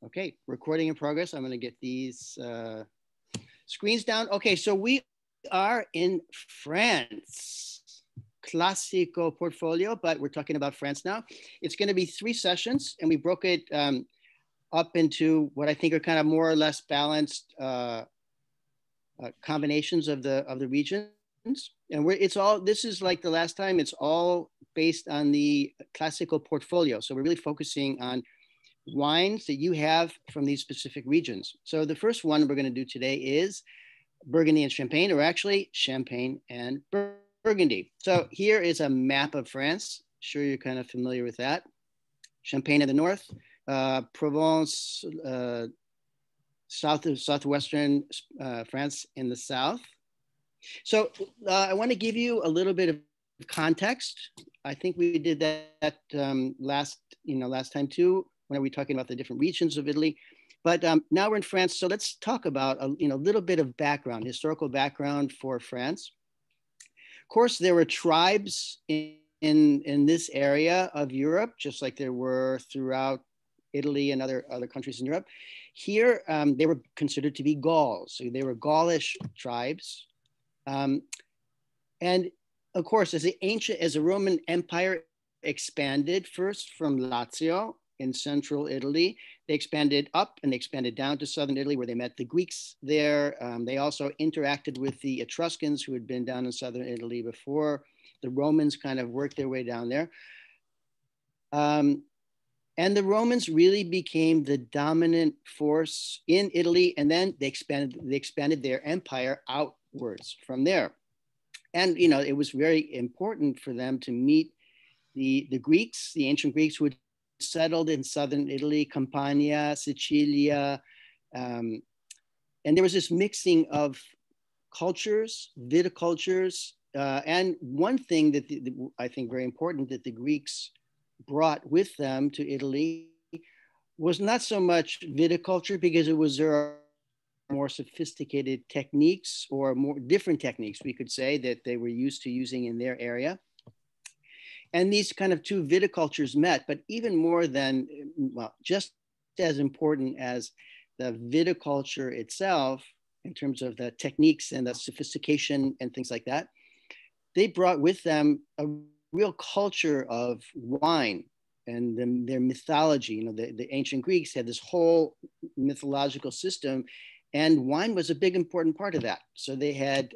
Okay, recording in progress. I'm going to get these screens down. Okay, so we are in France. Classico portfolio, but we're talking about France now. It's going to be 3 sessions, and we broke it up into what I think are kind of more or less balanced combinations of the regions. And it's all, this is like the last time, it's all based on the Classico portfolio. So we're really focusing on wines that you have from these specific regions. So the first one we're going to do today is Burgundy and Champagne, or actually Champagne and Burgundy. So here is a map of France. Sure, you're kind of familiar with that. Champagne in the north, Provence, southwestern France in the south. So I want to give you a little bit of context. I think we did that last time too, when we were talking about the different regions of Italy. But now we're in France, so let's talk about a little bit of background, historical background for France. Of course, there were tribes in this area of Europe, just like there were throughout Italy and other countries in Europe. Here, they were considered to be Gauls, so they were Gaulish tribes. And of course, as the Roman Empire expanded first from Lazio in central Italy, they expanded up and they expanded down to southern Italy, where they met the Greeks there. They also interacted with the Etruscans, who had been down in southern Italy before. The Romans kind of worked their way down there. And the Romans really became the dominant force in Italy, and then they expanded their empire outwards from there. And it was very important for them to meet the Greeks, the ancient Greeks, who had settled in southern Italy, Campania, Sicilia. And there was this mixing of cultures, viticultures. And one thing that I think very important that the Greeks brought with them to Italy was not so much viticulture, because it was their more sophisticated techniques, or more different techniques, we could say, that they were used to using in their area. And these kind of two viticultures met, but even more than, well, just as important as the viticulture itself, in terms of the techniques and the sophistication and things like that, they brought with them a real culture of wine and their mythology. The ancient Greeks had this whole mythological system, and wine was a big important part of that. So they had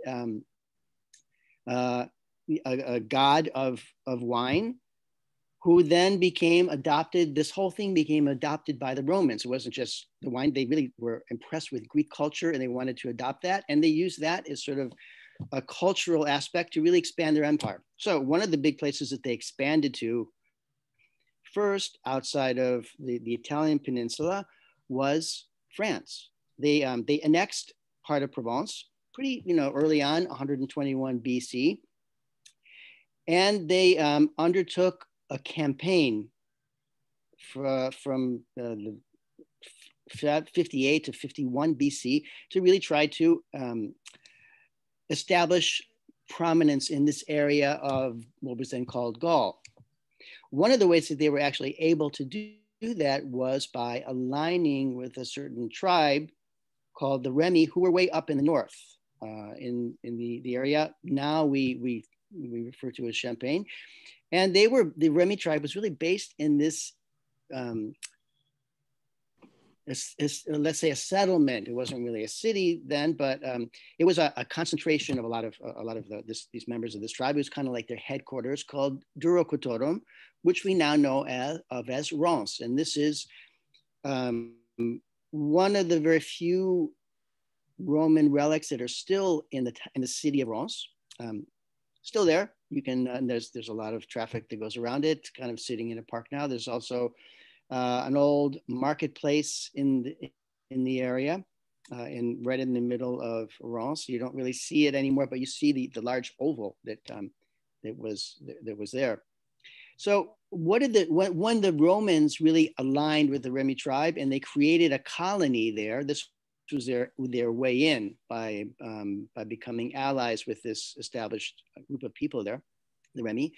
a god of wine, who then became adopted. This whole thing became adopted by the Romans. It wasn't just the wine. They really were impressed with Greek culture, and they wanted to adopt that. And they used that as sort of a cultural aspect to really expand their empire. So one of the big places that they expanded to first, outside of the Italian peninsula, was France. They annexed part of Provence pretty early on, 121 BC. And they undertook a campaign from the 58 to 51 BC to really try to establish prominence in this area of what was then called Gaul. One of the ways that they were actually able to do that was by aligning with a certain tribe called the Remi, who were way up in the north in the area now we refer to as Champagne. And the Remi tribe was really based in this, let's say, a settlement. It wasn't really a city then, but it was a concentration of a lot of these members of this tribe. It was kind of like their headquarters, called Durocotorum, which we now know as Reims. And this is one of the very few Roman relics that are still in the city of Reims. Still there. You can, there's a lot of traffic that goes around it, kind of sitting in a park now. There's also an old marketplace in the area, right in the middle of Reims. You don't really see it anymore, but you see the large oval that was there. So when the Romans really aligned with the Remi tribe and they created a colony there, this was their way in by becoming allies with this established group of people there, the Remi.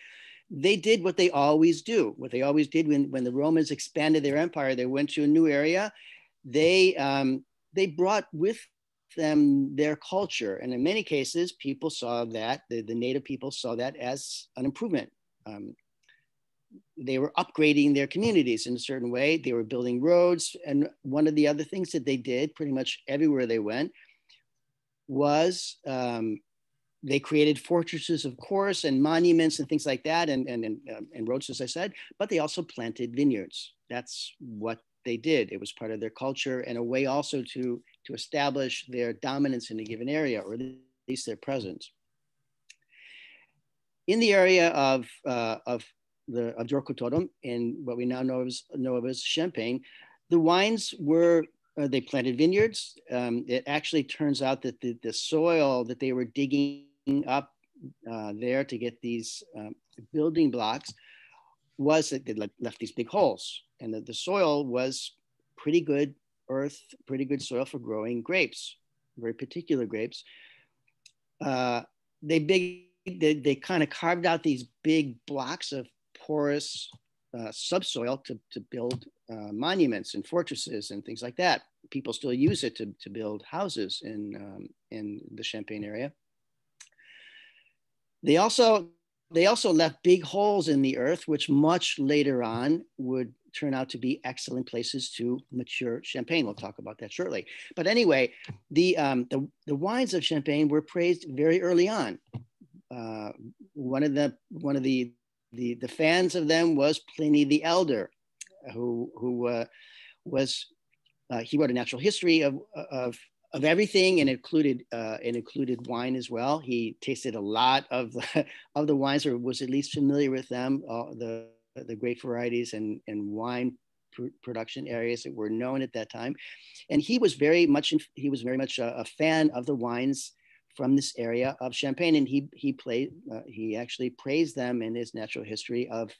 They did what they always do. What they always did when the Romans expanded their empire, they went to a new area. they brought with them their culture. And in many cases, people saw that, the native people saw that as an improvement. They were upgrading their communities in a certain way. They were building roads. And one of the other things that they did pretty much everywhere they went was they created fortresses, of course, and monuments and things like that, and roads, as I said, but they also planted vineyards. That's what they did. It was part of their culture and a way also to establish their dominance in a given area, or at least their presence. In the area of Dorkotodom, in what we now know of as Champagne, the wines were, they planted vineyards. It actually turns out that the soil that they were digging up there to get these building blocks was that they left these big holes, and that the soil was pretty good earth, pretty good soil for growing grapes, very particular grapes. They kind of carved out these big blocks of porous subsoil to build monuments and fortresses and things like that. People still use it to build houses in the Champagne area. They also left big holes in the earth, which much later on would turn out to be excellent places to mature Champagne. We'll talk about that shortly. But anyway, the wines of Champagne were praised very early on. One of the fans of them was Pliny the Elder, who was he wrote a natural history of everything, and included wine as well. He tasted a lot of the wines, or was at least familiar with them, the grape varieties and wine production areas that were known at that time. And he was very much a fan of the wines from this area of Champagne, and he actually praised them in his natural history of.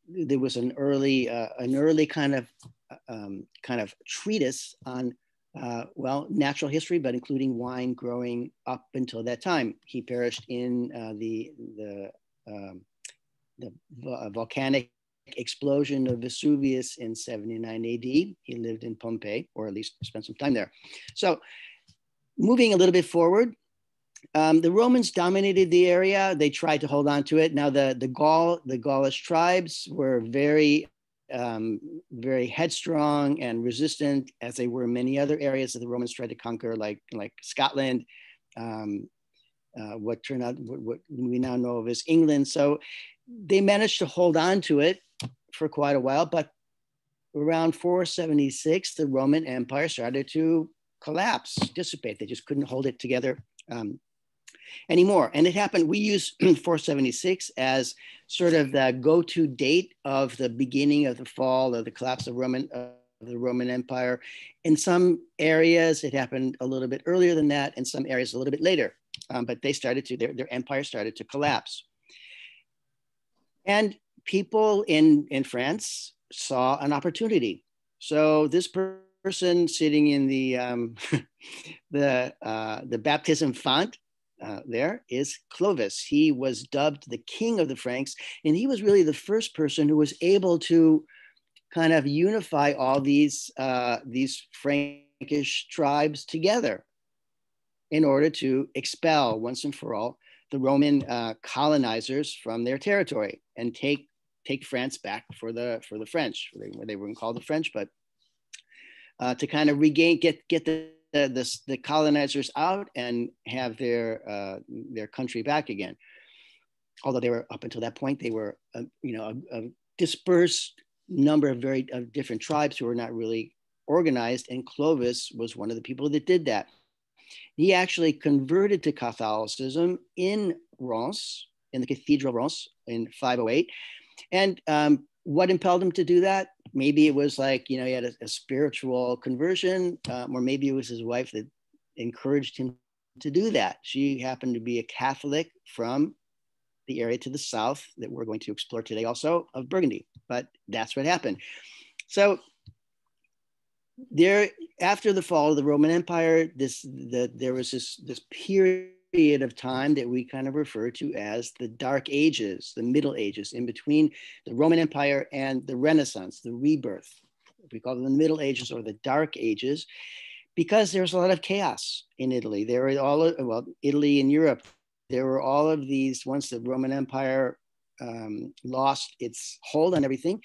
There was an early kind of treatise on natural history, but including wine growing up until that time. He perished in the volcanic explosion of Vesuvius in 79 AD. He lived in Pompeii, or at least spent some time there. So moving a little bit forward, the Romans dominated the area. They tried to hold on to it. Now the Gaulish tribes were very headstrong and resistant, as they were in many other areas that the Romans tried to conquer, like Scotland, what we now know of as England. So they managed to hold on to it for quite a while, but around 476, the Roman Empire started to collapse, dissipate. They just couldn't hold it together anymore. And it happened, we use 476 as sort of the go-to date of the beginning of the fall, of the collapse of the Roman Empire. In some areas, it happened a little bit earlier than that. In some areas, a little bit later. But they their empire started to collapse. And people in France saw an opportunity. So this person sitting in the baptism font there is Clovis. He was dubbed the king of the Franks, and he was really the first person who was able to kind of unify all these Frankish tribes together in order to expel once and for all the Roman colonizers from their territory and take France back for the French. They weren't called the French, but to kind of get the colonizers out and have their country back again. Although they were, up until that point, they were a dispersed number of different tribes who were not really organized, and Clovis was one of the people that did that. He actually converted to Catholicism in Reims, in the Cathedral of Reims in 508. And what impelled him to do that? Maybe it was like, he had a spiritual conversion, or maybe it was his wife that encouraged him to do that. She happened to be a Catholic from the area to the south that we're going to explore today also, of Burgundy. But that's what happened. So there, after the fall of the Roman Empire, there was this period of time that we kind of refer to as the Dark Ages, the Middle Ages, in between the Roman Empire and the Renaissance, the rebirth. we call them the Middle Ages or the Dark Ages, because there's a lot of chaos in Italy. There were Italy and Europe. There were all of these, once the Roman Empire lost its hold on everything,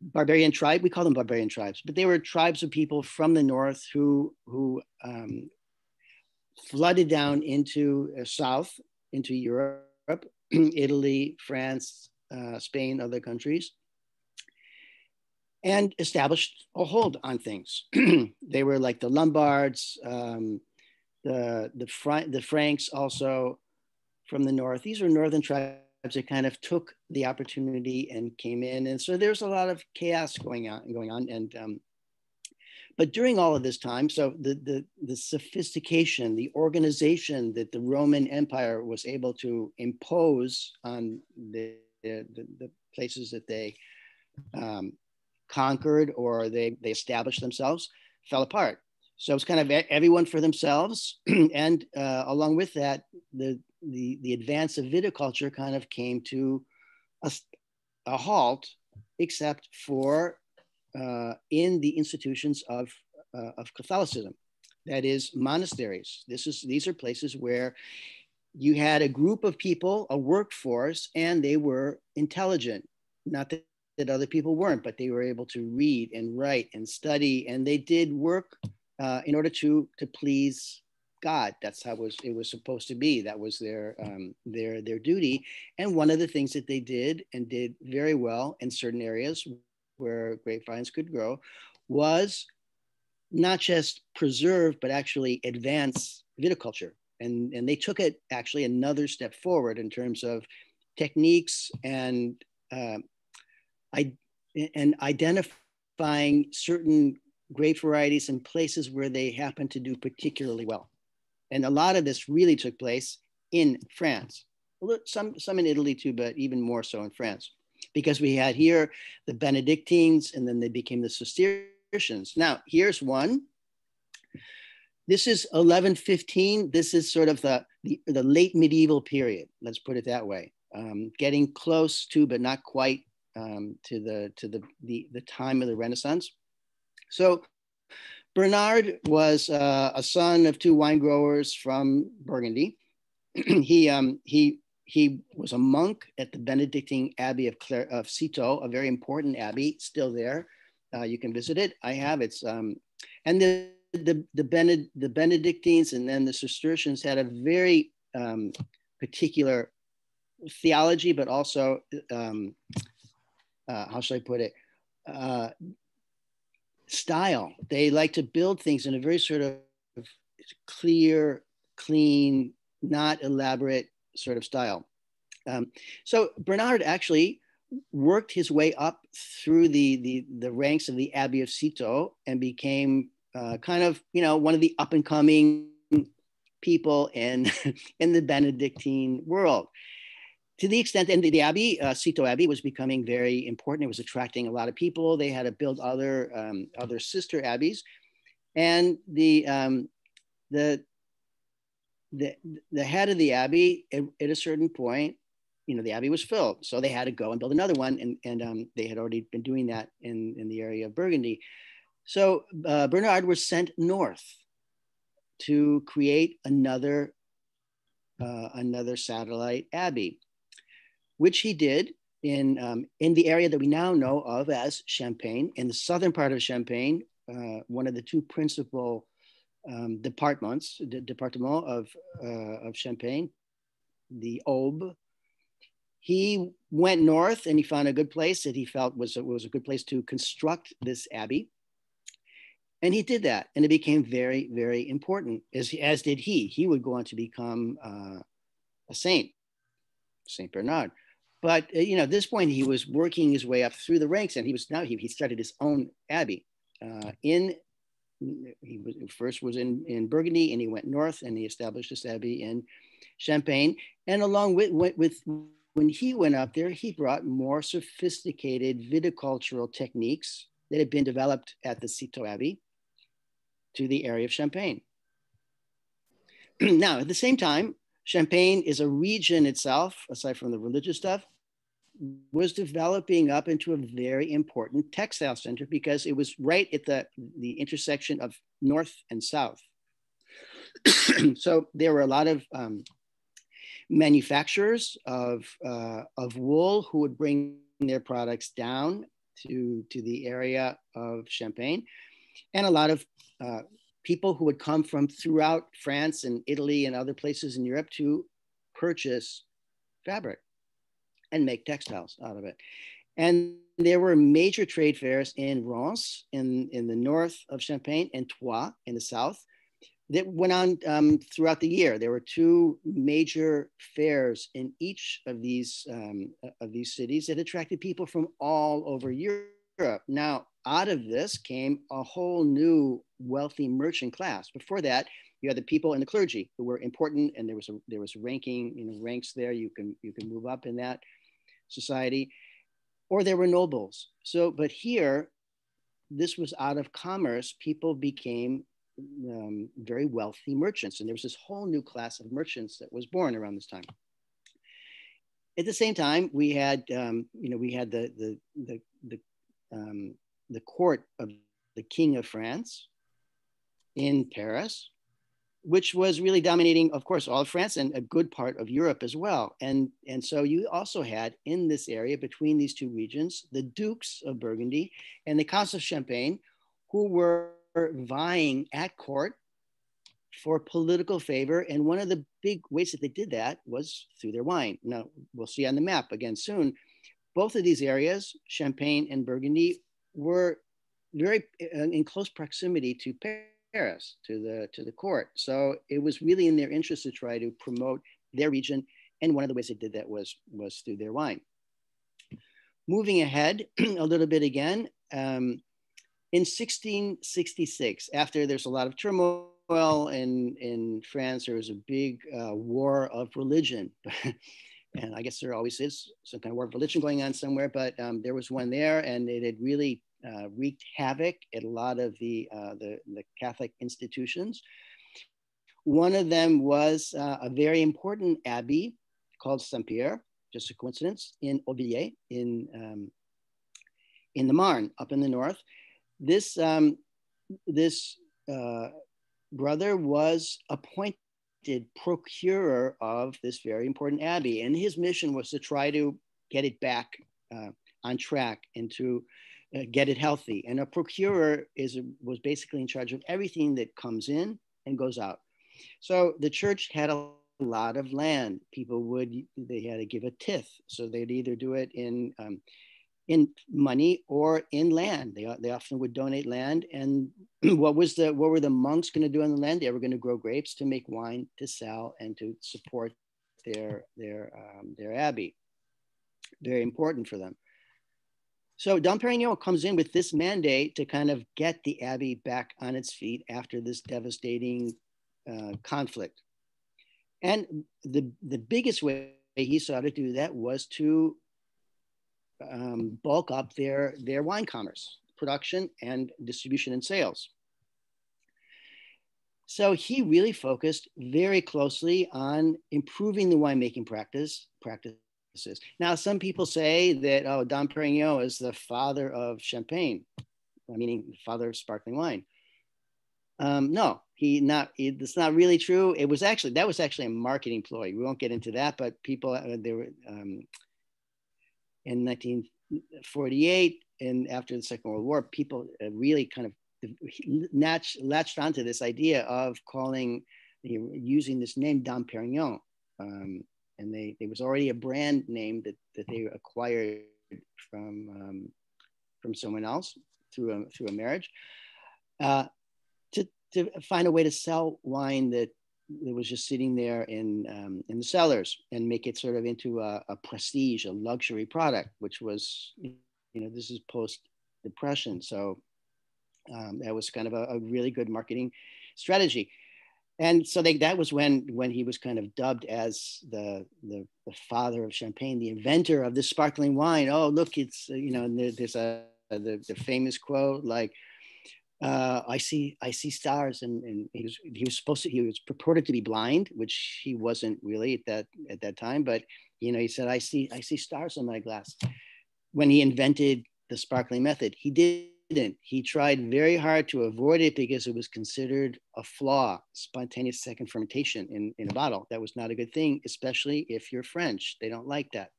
barbarian tribe, we call them barbarian tribes, but they were tribes of people from the north who flooded down into south, into Europe, Italy, France, Spain, other countries, and established a hold on things. They were like the Lombards, the Franks also from the north. These were northern tribes that kind of took the opportunity and came in. And so there's a lot of chaos going on. And but during all of this time, so the sophistication, the organization that the Roman Empire was able to impose on the places that they conquered or they established themselves fell apart. So it's kind of everyone for themselves. And along with that, the advance of viticulture kind of came to a halt, except for in the institutions of Catholicism, that is monasteries. These are places where you had a group of people, a workforce, and they were intelligent. Not that other people weren't, but they were able to read and write and study, and they did work in order to please God. That's how it was supposed to be. That was their duty. And one of the things that they did and did very well in certain areas where grapevines could grow was not just preserve, but actually advance viticulture. And they took it actually another step forward in terms of techniques and identifying certain grape varieties and places where they happen to do particularly well. And a lot of this really took place in France. Some in Italy too, but even more so in France, because we had here the Benedictines, and then they became the Cistercians. Now, here's one. This is 1115. This is sort of the late medieval period. Let's put it that way. Getting close to, but not quite to the time of the Renaissance. So Bernard was a son of two wine growers from Burgundy. He was a monk at the Benedictine Abbey of Citeaux, a very important abbey, still there. You can visit it. I have it. And the Benedictines and then the Cistercians had a very particular theology, but also how should I put it? Style. They like to build things in a very sort of clear, clean, not elaborate sort of style. So Bernard actually worked his way up through the ranks of the Abbey of Citeaux and became kind of, one of the up and coming people in the Benedictine world. To the extent, and the Abbey, Citeaux Abbey, was becoming very important. It was attracting a lot of people. They had to build other sister abbeys, and the head of the abbey at a certain point, the abbey was filled, so they had to go and build another one, and they had already been doing that in the area of Burgundy. So Bernard was sent north to create another satellite abbey, which he did in the area that we now know of as Champagne, in the southern part of Champagne, one of the two principal departments, the department of Champagne, the Aube. He went north and he found a good place that he felt was a good place to construct this abbey. And he did that, and it became very, very important, as did he. He would go on to become a saint, Saint Bernard. But at this point, he was working his way up through the ranks, and he started his own abbey. First was in Burgundy, and he went north, and he established this abbey in Champagne. And along with when he went up there, he brought more sophisticated viticultural techniques that had been developed at the Citeaux Abbey to the area of Champagne. Now, at the same time, Champagne is a region itself, aside from the religious stuff, was developing up into a very important textile center because it was right at the intersection of north and south. So there were a lot of manufacturers of wool who would bring their products down to the area of Champagne, and a lot of people who would come from throughout France and Italy and other places in Europe to purchase fabric and make textiles out of it. And there were major trade fairs in Reims in the north of Champagne and Troyes in the south that went on throughout the year. There were two major fairs in each of these cities that attracted people from all over Europe. Now, out of this came a whole new wealthy merchant class. Before that, you had the people and the clergy who were important, and there was ranking, ranks there. You can move up in that society, or there were nobles. So, but here, this was out of commerce. People became very wealthy merchants, and there was this whole new class of merchants that was born around this time. At the same time, we had we had the court of the King of France in Paris, which was really dominating, of course, all of France and a good part of Europe as well. And so you also had in this area between these two regions, the Dukes of Burgundy and the Counts of Champagne, who were vying at court for political favor. And one of the big ways that they did that was through their wine. Now, we'll see on the map again soon. Both of these areas, Champagne and Burgundy, were very in close proximity to Paris, to the court. So it was really in their interest to try to promote their region. And one of the ways they did that was through their wine. Moving ahead a little bit again, in 1666, after there's a lot of turmoil in France, there was a big war of religion. And I guess there always is some kind of war of religion going on somewhere, but there was one there, and it had really wreaked havoc at a lot of the Catholic institutions. One of them was a very important abbey called Saint-Pierre, just a coincidence, in Auvilliers, in the Marne, up in the north. This brother was appointed procurer of this very important abbey, and his mission was to try to get it back on track and to get it healthy. And a procurer was basically in charge of everything that comes in and goes out. So the church had a lot of land. They had to give a tithe, so they'd either do it in money or in land. They often would donate land. And what were the monks going to do on the land? They were going to grow grapes to make wine to sell and to support their abbey. Very important for them. So Dom Perignon comes in with this mandate to kind of get the abbey back on its feet after this devastating conflict. And the biggest way he saw to do that was to bulk up their wine commerce, production and distribution and sales. So he really focused very closely on improving the winemaking practices. Now, some people say that, oh, Dom Perignon is the father of Champagne, meaning the father of sparkling wine. No, it's not really true. That was actually a marketing ploy. We won't get into that, but people, they were, in 1948 and after the Second World War, people really kind of latched onto this idea of using this name Dom Perignon. And there was already a brand name that they acquired from someone else through a marriage, to find a way to sell wine that was just sitting there in the cellars and make it sort of into a prestige, a luxury product, which was, this is post-Depression. So that was kind of a really good marketing strategy. And so that was when he was kind of dubbed as the father of Champagne, the inventor of this sparkling wine. Oh, look, it's, there's the famous quote like, I see stars, and he was purported to be blind, which he wasn't really at that time, but He said, I see stars in my glass. When he invented the sparkling method, he didn't. He tried very hard to avoid it because it was considered a flaw, spontaneous second fermentation in a bottle. That was not a good thing, especially if you're French. They don't like that.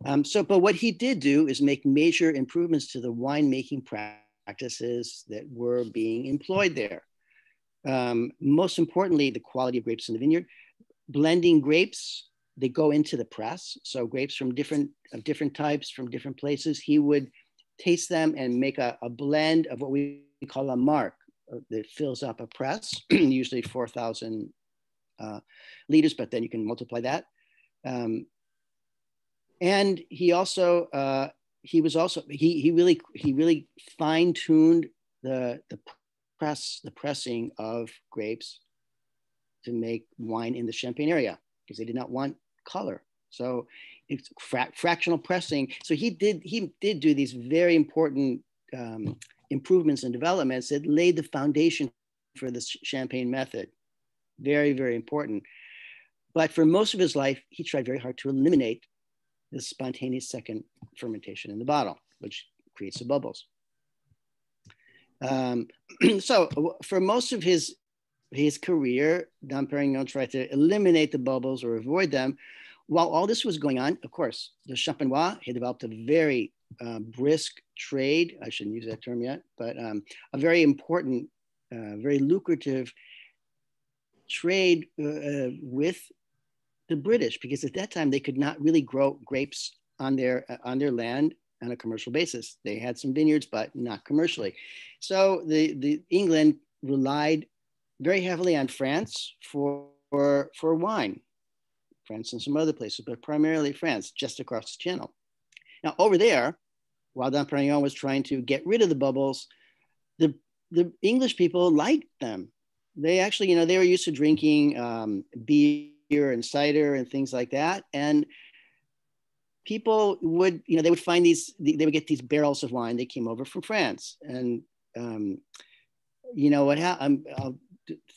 But what he did do is make major improvements to the winemaking practices that were being employed there. Most importantly, the quality of grapes in the vineyard. Blending grapes, they go into the press. So grapes from different types, from different places. He would taste them and make a blend of what we call a marc that fills up a press, usually 4,000 liters, but then you can multiply that. And he also he really fine-tuned the pressing of grapes to make wine in the Champagne area, because they did not want color. So it's fractional pressing. So he did do these very important improvements and developments that laid the foundation for the Champagne method. Very, very important. But for most of his life, he tried very hard to eliminate the spontaneous second fermentation in the bottle, which creates the bubbles. So for most of his career, Dom Perignon tried to eliminate the bubbles or avoid them. While all this was going on, of course, the Champenois had developed a very brisk trade. I shouldn't use that term yet, but a very important, very lucrative trade with the British, because at that time they could not really grow grapes on their land on a commercial basis. They had some vineyards, but not commercially. So the England relied very heavily on France for wine. France and some other places, but primarily France, just across the channel. Now over there, while Dom Perignon was trying to get rid of the bubbles, the English people liked them. They actually, they were used to drinking beer and cider and things like that. And people would, they would find they would get these barrels of wine. They came over from France. And, what happened, I'll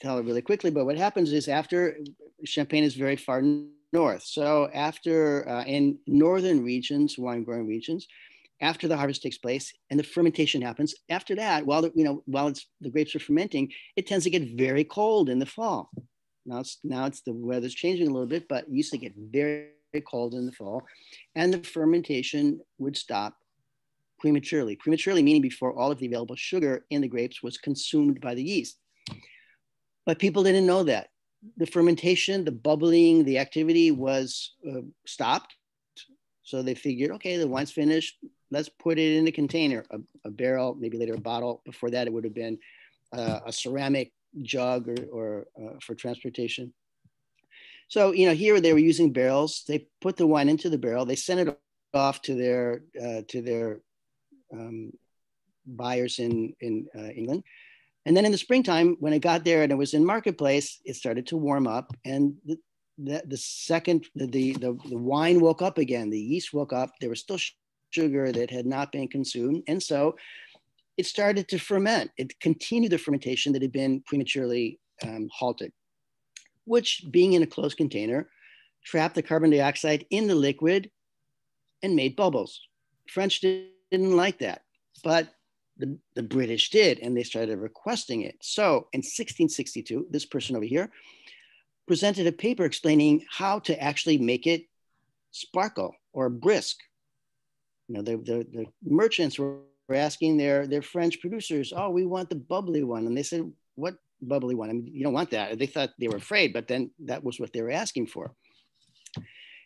tell it really quickly, but what happens is after Champagne is very far north. So after in northern regions, wine growing regions, after the harvest takes place and the fermentation happens, after that, while the grapes are fermenting, it tends to get very cold in the fall. Now it's the weather's changing a little bit, but it used to get very, very cold in the fall, and the fermentation would stop prematurely. Prematurely meaning before all of the available sugar in the grapes was consumed by the yeast. But people didn't know that. The fermentation, the bubbling, the activity was stopped. So they figured, okay, the wine's finished. Let's put it in a container, a barrel, maybe later a bottle. Before that, it would have been a ceramic jug or for transportation. So, here they were using barrels. They put the wine into the barrel. They sent it off to their buyers in England. And then in the springtime, when it got there and it was in marketplace, it started to warm up, and the wine woke up again. The yeast woke up. There was still sugar that had not been consumed, and so it started to ferment. It continued the fermentation that had been prematurely halted, which, being in a closed container, trapped the carbon dioxide in the liquid and made bubbles. French didn't like that, but the British did, and they started requesting it. So in 1662, this person over here presented a paper explaining how to actually make it sparkle or brisk. The merchants were asking their French producers, oh, we want the bubbly one. And they said, what bubbly one? I mean, you don't want that. They thought they were afraid, but then that was what they were asking for.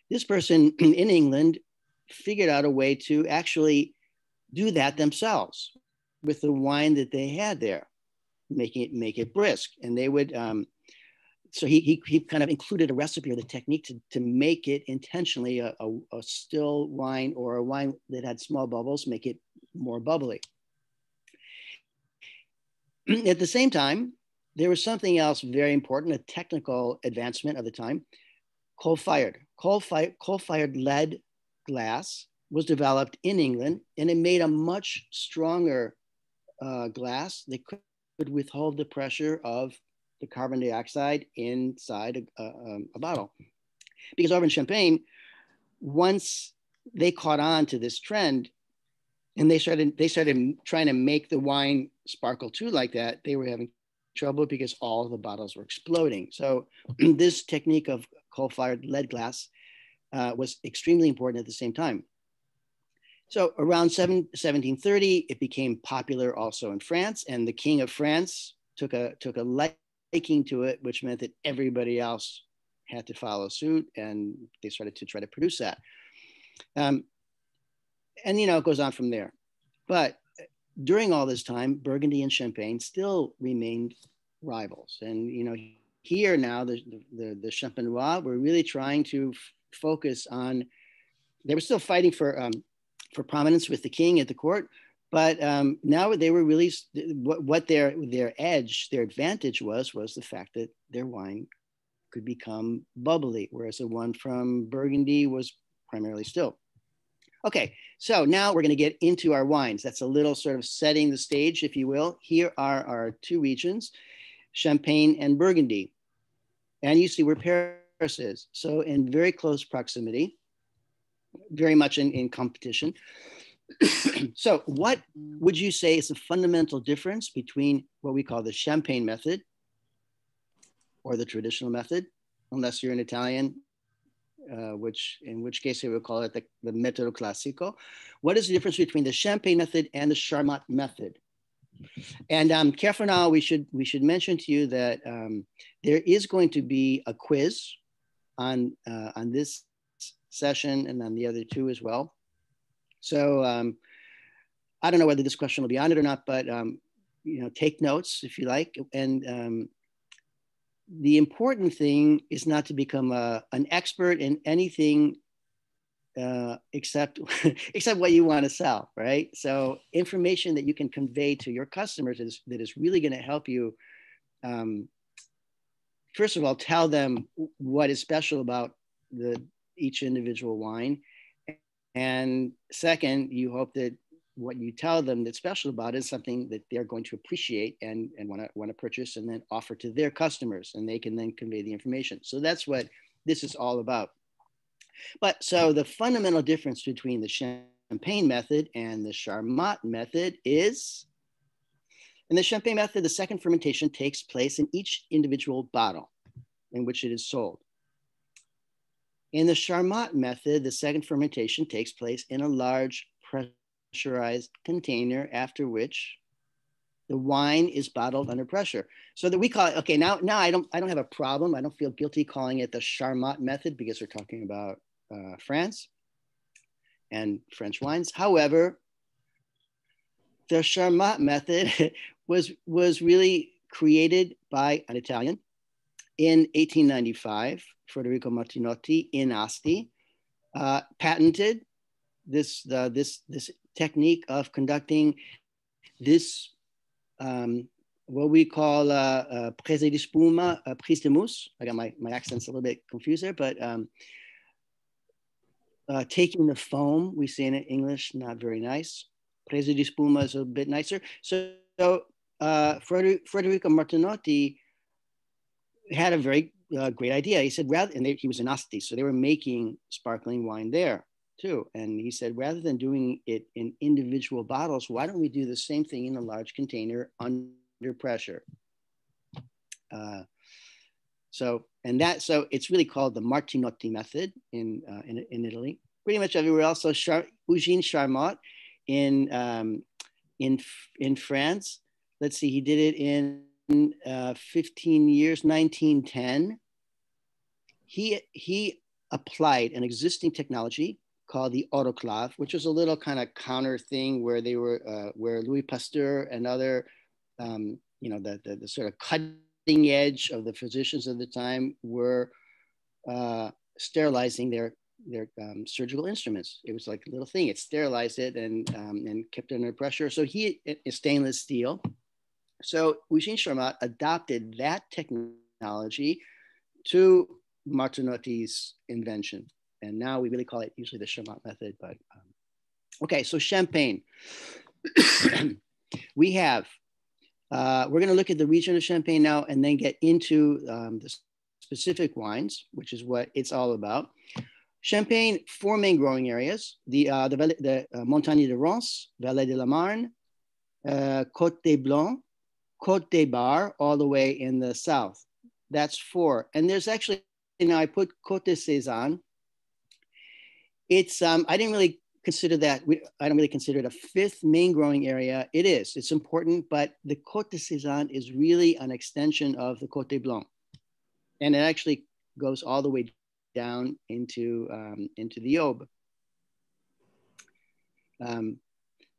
This person in England figured out a way to actually do that themselves with the wine that they had there, make it brisk. And they would, so he kind of included a recipe or the technique to make it intentionally a still wine or a wine that had small bubbles, make it more bubbly. At the same time, there was something else very important, a technical advancement of the time, coal-fired. Coal-fired lead glass was developed in England, and it made a much stronger glass that could withhold the pressure of the carbon dioxide inside a bottle. Because over in Champagne, once they caught on to this trend and they started trying to make the wine sparkle too like that, they were having trouble because all of the bottles were exploding. So this technique of coal-fired lead glass was extremely important at the same time. So around 1730, it became popular also in France, and the King of France took a liking to it, which meant that everybody else had to follow suit, and they started to try to produce that. And it goes on from there. But during all this time, Burgundy and Champagne still remained rivals. And here now, the Champenois were really trying to focus on. They were still fighting for prominence with the king at the court, but now they were really what their advantage was the fact that their wine could become bubbly, whereas the one from Burgundy was primarily still. Okay, so now we're going to get into our wines. That's a little sort of setting the stage, if you will. Here are our two regions, Champagne and Burgundy. And you see where Paris is. So in very close proximity, very much in competition. So what would you say is the fundamental difference between what we call the Champagne method or the traditional method, unless you're an Italian, in which case they would call it the metodo classico. What is the difference between the Champagne method and the Charmat method? And careful now, we should mention to you that there is going to be a quiz on this session and on the other two as well. So I don't know whether this question will be on it or not, but take notes if you like. And the important thing is not to become an expert in anything except what you want to sell, right? So information that you can convey to your customers that is really going to help you. First of all, tell them what is special about each individual wine, and second, you hope that what you tell them that's special about it is something that they're going to appreciate and want to purchase and then offer to their customers, and they can then convey the information. So that's what this is all about. But so the fundamental difference between the Champagne method and the Charmat method is, in the Champagne method, the second fermentation takes place in each individual bottle in which it is sold. In the Charmat method, the second fermentation takes place in a large pressurized container, after which the wine is bottled under pressure. So that we call it, okay, now I don't have a problem. I don't feel guilty calling it the Charmat method because we're talking about France and French wines. However, the Charmat method was really created by an Italian in 1895, Federico Martinotti in Asti, patented this technique of conducting this what we call prise di spuma, prise de mousse. I got my accents a little bit confused there, but taking the foam, we say in English, not very nice. Prise di spuma is a bit nicer. So Federico Martinotti had a very great idea. He said, he was in Asti, so they were making sparkling wine there too. And he said, rather than doing it in individual bottles, why don't we do the same thing in a large container under pressure? So it's really called the Martinotti method in Italy. Pretty much everywhere else. So Eugène Charmat in France. Let's see, he did it in 15 years, 1910. He applied an existing technology called the autoclave, which was a little kind of counter thing where they were where Louis Pasteur and other the sort of cutting edge of the physicians of the time were sterilizing their surgical instruments. It was like a little thing. It sterilized it and kept it under pressure. So he is stainless steel. So Eugène Charmat adopted that technology to Martinotti's invention. And now we really call it usually the Charmat method. But okay, so Champagne. We have, we're going to look at the region of Champagne now and then get into the specific wines, which is what it's all about. Champagne, four main growing areas: the Montagne de Reims, Vallée de la Marne, Côte des Blancs, Côte des Bar, all the way in the south. That's four. And there's actually, I put Côte de Sézanne. It's, I didn't really consider that, I don't really consider it a fifth main growing area. It is, it's important, but the Côte de Sézanne is really an extension of the Côte des Blancs. And it actually goes all the way down into the Aube.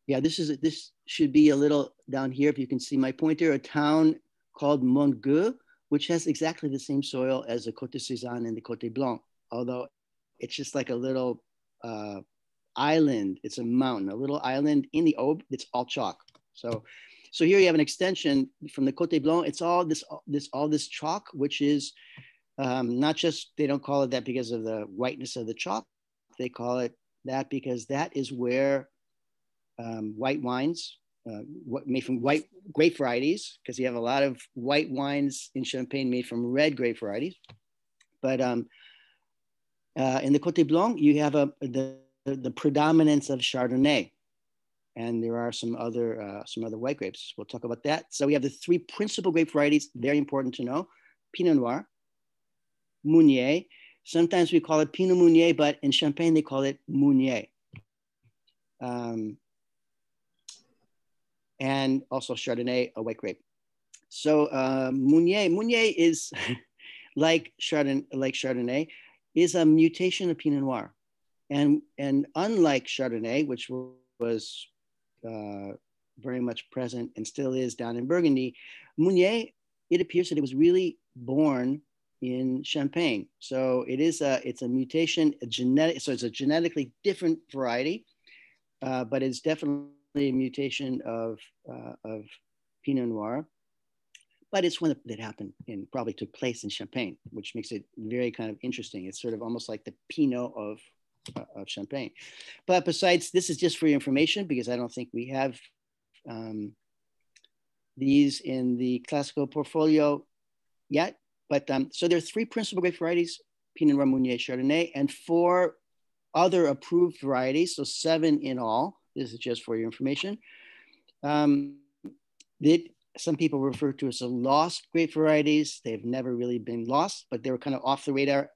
Yeah, this should be a little down here. If you can see my pointer, a town called Montgueux, which has exactly the same soil as the Côte de Sézanne and the Côte des Blancs, although it's just like a little island. It's a mountain, a little island in the Aube. It's all chalk. So here you have an extension from the Côte des Blancs. It's all this chalk, which is not just, they don't call it that because of the whiteness of the chalk. They call it that because that is where white wines, made from white grape varieties, because you have a lot of white wines in Champagne made from red grape varieties. But in the Côte des Blancs, you have the predominance of Chardonnay, and there are some other white grapes. We'll talk about that. So we have the three principal grape varieties, very important to know: Pinot Noir, Meunier. Sometimes we call it Pinot Meunier, but in Champagne they call it Meunier. And also Chardonnay, a white grape. So Meunier is like Chardonnay, is a mutation of Pinot Noir, and unlike Chardonnay, which was very much present and still is down in Burgundy, Meunier, it appears that it was really born in Champagne. So it's a mutation, so it's a genetically different variety, but it's definitely a mutation of Pinot Noir, but it's one that happened and probably took place in Champagne, which makes it very kind of interesting. It's sort of almost like the Pinot of Champagne. But besides, this is just for your information because I don't think we have these in the Classico portfolio yet. But so there are three principal grape varieties: Pinot Noir, Meunier, Chardonnay, and four other approved varieties, so 7 in all. This is just for your information. Some people refer to as a lost grape varieties. They've never really been lost, but they were kind of off the radar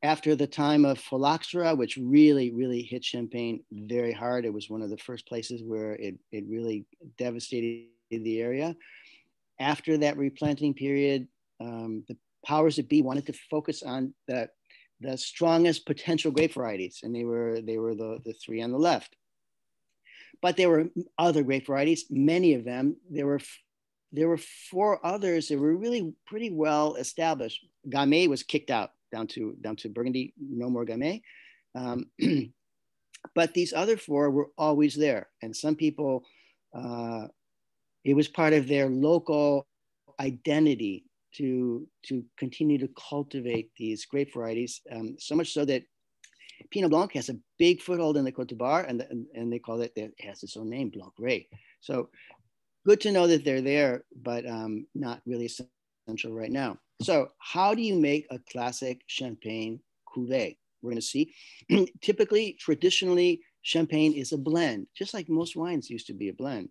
after the time of phylloxera, which really, really hit Champagne very hard. It was one of the first places where it really devastated the area. After that replanting period, the powers that be wanted to focus on the strongest potential grape varieties, and they were the 3 on the left. But there were other grape varieties, many of them. There were 4 others that were really pretty well established. Gamay was kicked out down to Burgundy, no more Gamay. But these other 4 were always there, and some people, it was part of their local identity to continue to cultivate these grape varieties, so much so that Pinot Blanc has a big foothold in the Côte d'Ivoire, and they call it, it has its own name, Blanc Grey. So good to know that they're there, but not really essential right now. So how do you make a classic Champagne cuvée? We're going to see. Typically, traditionally, Champagne is a blend, just like most wines used to be a blend.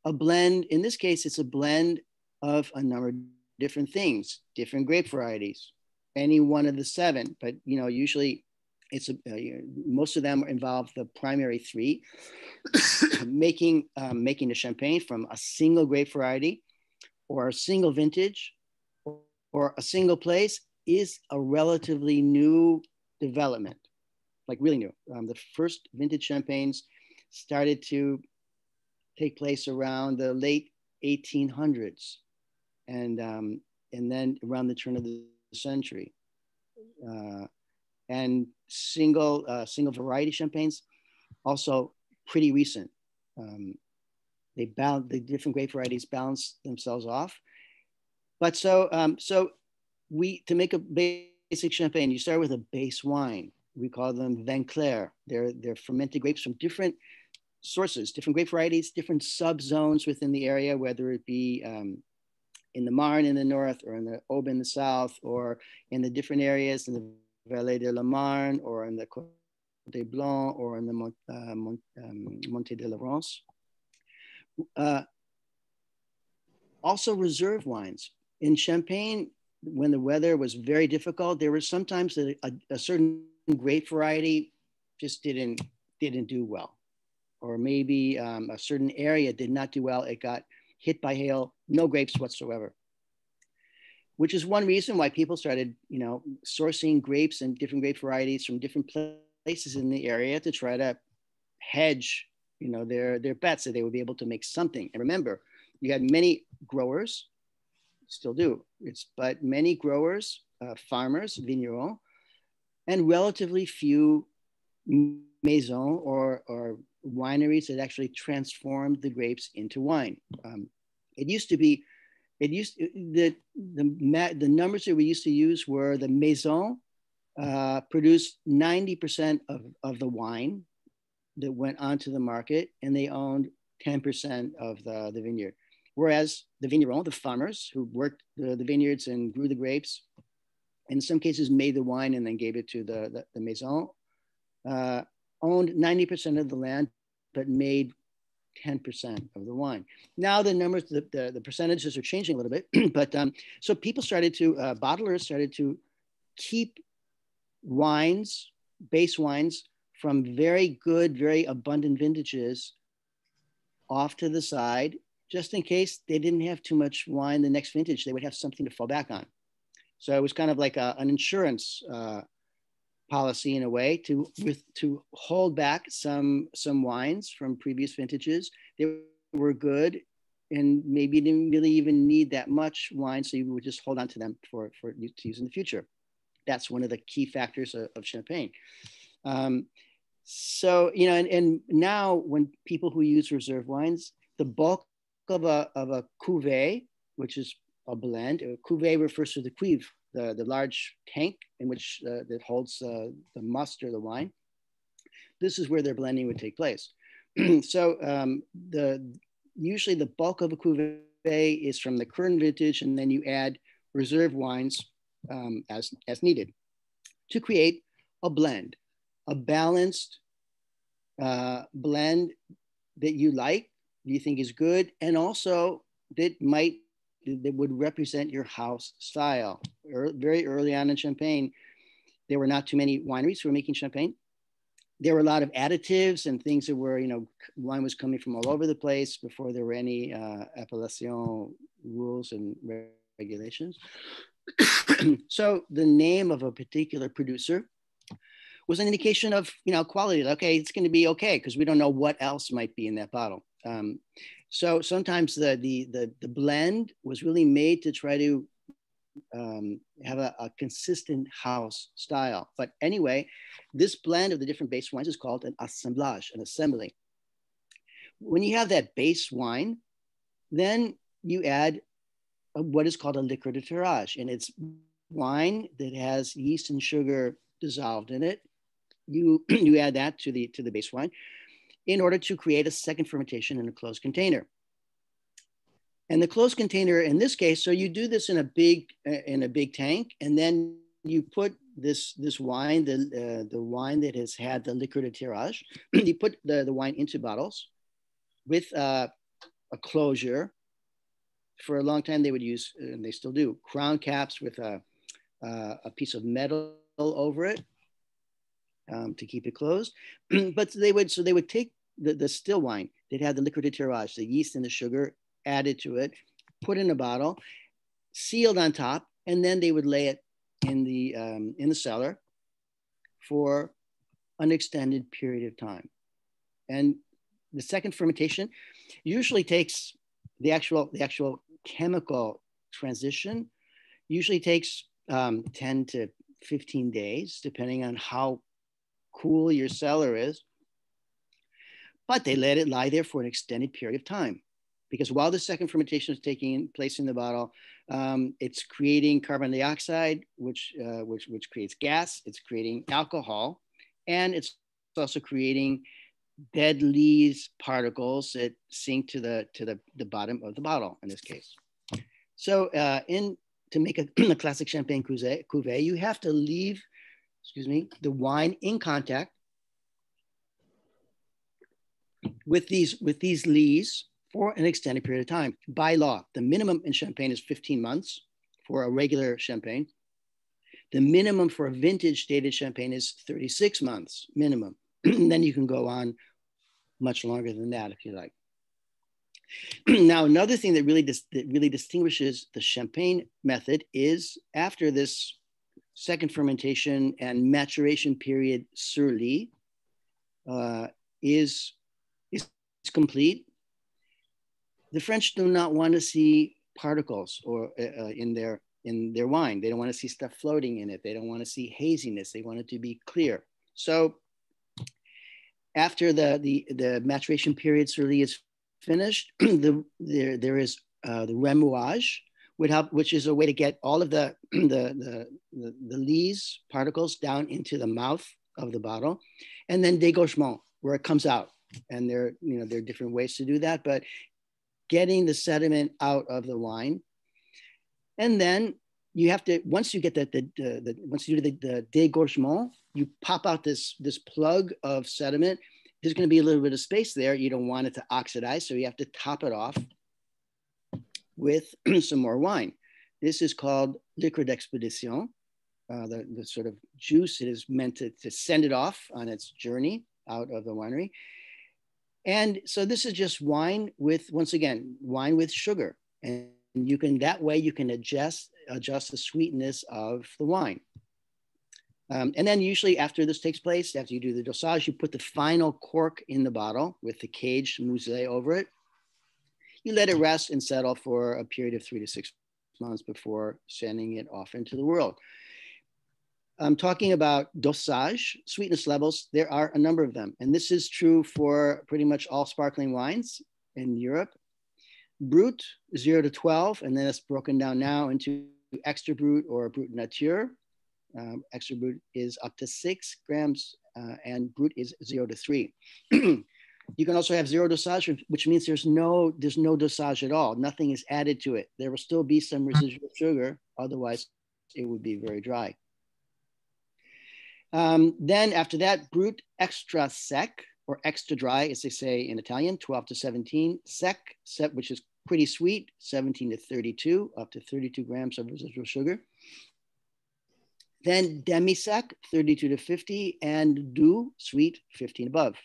A blend, in this case, it's a blend of a number of different things, different grape varieties, any one of the 7, but usually it's most of them involve the primary 3, making the Champagne from a single grape variety or a single vintage or a single place is a relatively new development, like really new. The first vintage Champagnes started to take place around the late 1800s, and then around the turn of the century. And single variety Champagnes also pretty recent. The different grape varieties balance themselves off. But so to make a basic Champagne, you start with a base wine. We call them vin clair. They're fermented grapes from different sources, different grape varieties, different subzones within the area, whether it be in the Marne in the north, or in the Aube in the south, or in the different areas in the Vallée de la Marne, or in the Côte des Blancs, or in the Monte de la Rance. Also reserve wines. In Champagne, when the weather was very difficult, there was sometimes a certain grape variety just didn't do well. Or maybe a certain area did not do well. It got hit by hail, no grapes whatsoever. Which is one reason why people started, sourcing grapes and different grape varieties from different places in the area to try to hedge, their bets that they would be able to make something. And remember, you had many growers, still do, but many growers, farmers, vignerons, and relatively few maisons or wineries that actually transformed the grapes into wine. The numbers that we used to use were the maison produced 90% of the wine that went onto the market, and they owned 10% of the vineyard. Whereas the vigneron, the farmers who worked the vineyards and grew the grapes, in some cases made the wine and then gave it to the maison, owned 90% of the land, but made 10% of the wine. Now the numbers, the percentages are changing a little bit, but so people started to, bottlers started to keep wines, base wines from very good, very abundant vintages off to the side, just in case they didn't have too much wine the next vintage, they would have something to fall back on. So it was kind of like an insurance policy in a way to hold back some wines from previous vintages. They were good and maybe didn't really even need that much wine, so you would just hold on to them for to use in the future. That's one of the key factors of Champagne. So, and now when people who use reserve wines, the bulk of a cuvée, which is a blend, a cuvée refers to the cuivre, the large tank in which that holds the must or the wine. This is where their blending would take place. So usually the bulk of a cuvée is from the current vintage, and then you add reserve wines as needed to create a blend, a balanced blend that you think is good, and also that would represent your house style. Very early on in Champagne, there were not too many wineries who were making Champagne. There were a lot of additives and things that were, wine was coming from all over the place before there were any appellation rules and regulations. So the name of a particular producer was an indication of, quality. Okay, it's going to be okay because we don't know what else might be in that bottle. So sometimes the blend was really made to try to have a consistent house style. But anyway, this blend of the different base wines is called an assemblage, an assembly. When you have that base wine, then you add what is called a liqueur de tirage, and it's wine that has yeast and sugar dissolved in it. You add that to the base wine in order to create a second fermentation in a closed container. And the closed container in this case, so you do this in a big tank, and then you put this wine, the wine that has had the liqueur de tirage, you put the wine into bottles with a closure. For a long time, they would use, and they still do, crown caps with a piece of metal over it to keep it closed. But they would take the still wine that had the liqueur de tirage, the yeast and the sugar added to it, put in a bottle, sealed on top, and then they would lay it in the cellar for an extended period of time. And the second fermentation usually takes the actual chemical transition usually takes 10 to 15 days, depending on how cool your cellar is. But they let it lie there for an extended period of time, because while the second fermentation is taking place in the bottle, it's creating carbon dioxide, which creates gas. It's creating alcohol, and it's also creating dead leaves particles that sink to the bottom of the bottle in this case. So to make a classic champagne cuvee, you have to leave, excuse me, the wine in contact with these lees for an extended period of time. By law, the minimum in champagne is 15 months for a regular champagne. The minimum for a vintage dated champagne is 36 months minimum. And then you can go on much longer than that if you like. Now, another thing that really distinguishes the champagne method is after this second fermentation and maturation period sur lie is complete, the French do not want to see particles or in their wine. They don't want to see stuff floating in it. They don't want to see haziness. They want it to be clear. So after the maturation period sur lie is finished, there is the remuage, which is a way to get all of the lees particles down into the mouth of the bottle, and then dégorgement, where it comes out. And there are different ways to do that, but getting the sediment out of the wine, and then you have to, once you get once you do the dégorgement, you pop out this plug of sediment. There's going to be a little bit of space there. You don't want it to oxidize, so you have to top it off with some more wine. This is called liqueur d'expédition. The sort of juice, it is meant to send it off on its journey out of the winery. And so this is just wine with, once again, wine with sugar. And you can, that way you can adjust the sweetness of the wine. And then usually after this takes place, after you do the dosage, you put the final cork in the bottle with the cage musée over it. You let it rest and settle for a period of 3 to 6 months before sending it off into the world. I'm talking about dosage, sweetness levels. There are a number of them. And this is true for pretty much all sparkling wines in Europe. Brut, 0 to 12, and then it's broken down now into extra brut or brut nature. Extra brut is up to 6 grams, and brut is 0 to 3. You can also have zero dosage, which means there's no dosage at all. Nothing is added to it. There will still be some residual sugar. Otherwise, it would be very dry. Then after that, brut extra sec or extra dry, as they say in Italian, 12 to 17. Sec, which is pretty sweet, 17 to 32, up to 32 grams of residual sugar. Then demi-sec, 32 to 50, and doux, sweet, 15 above.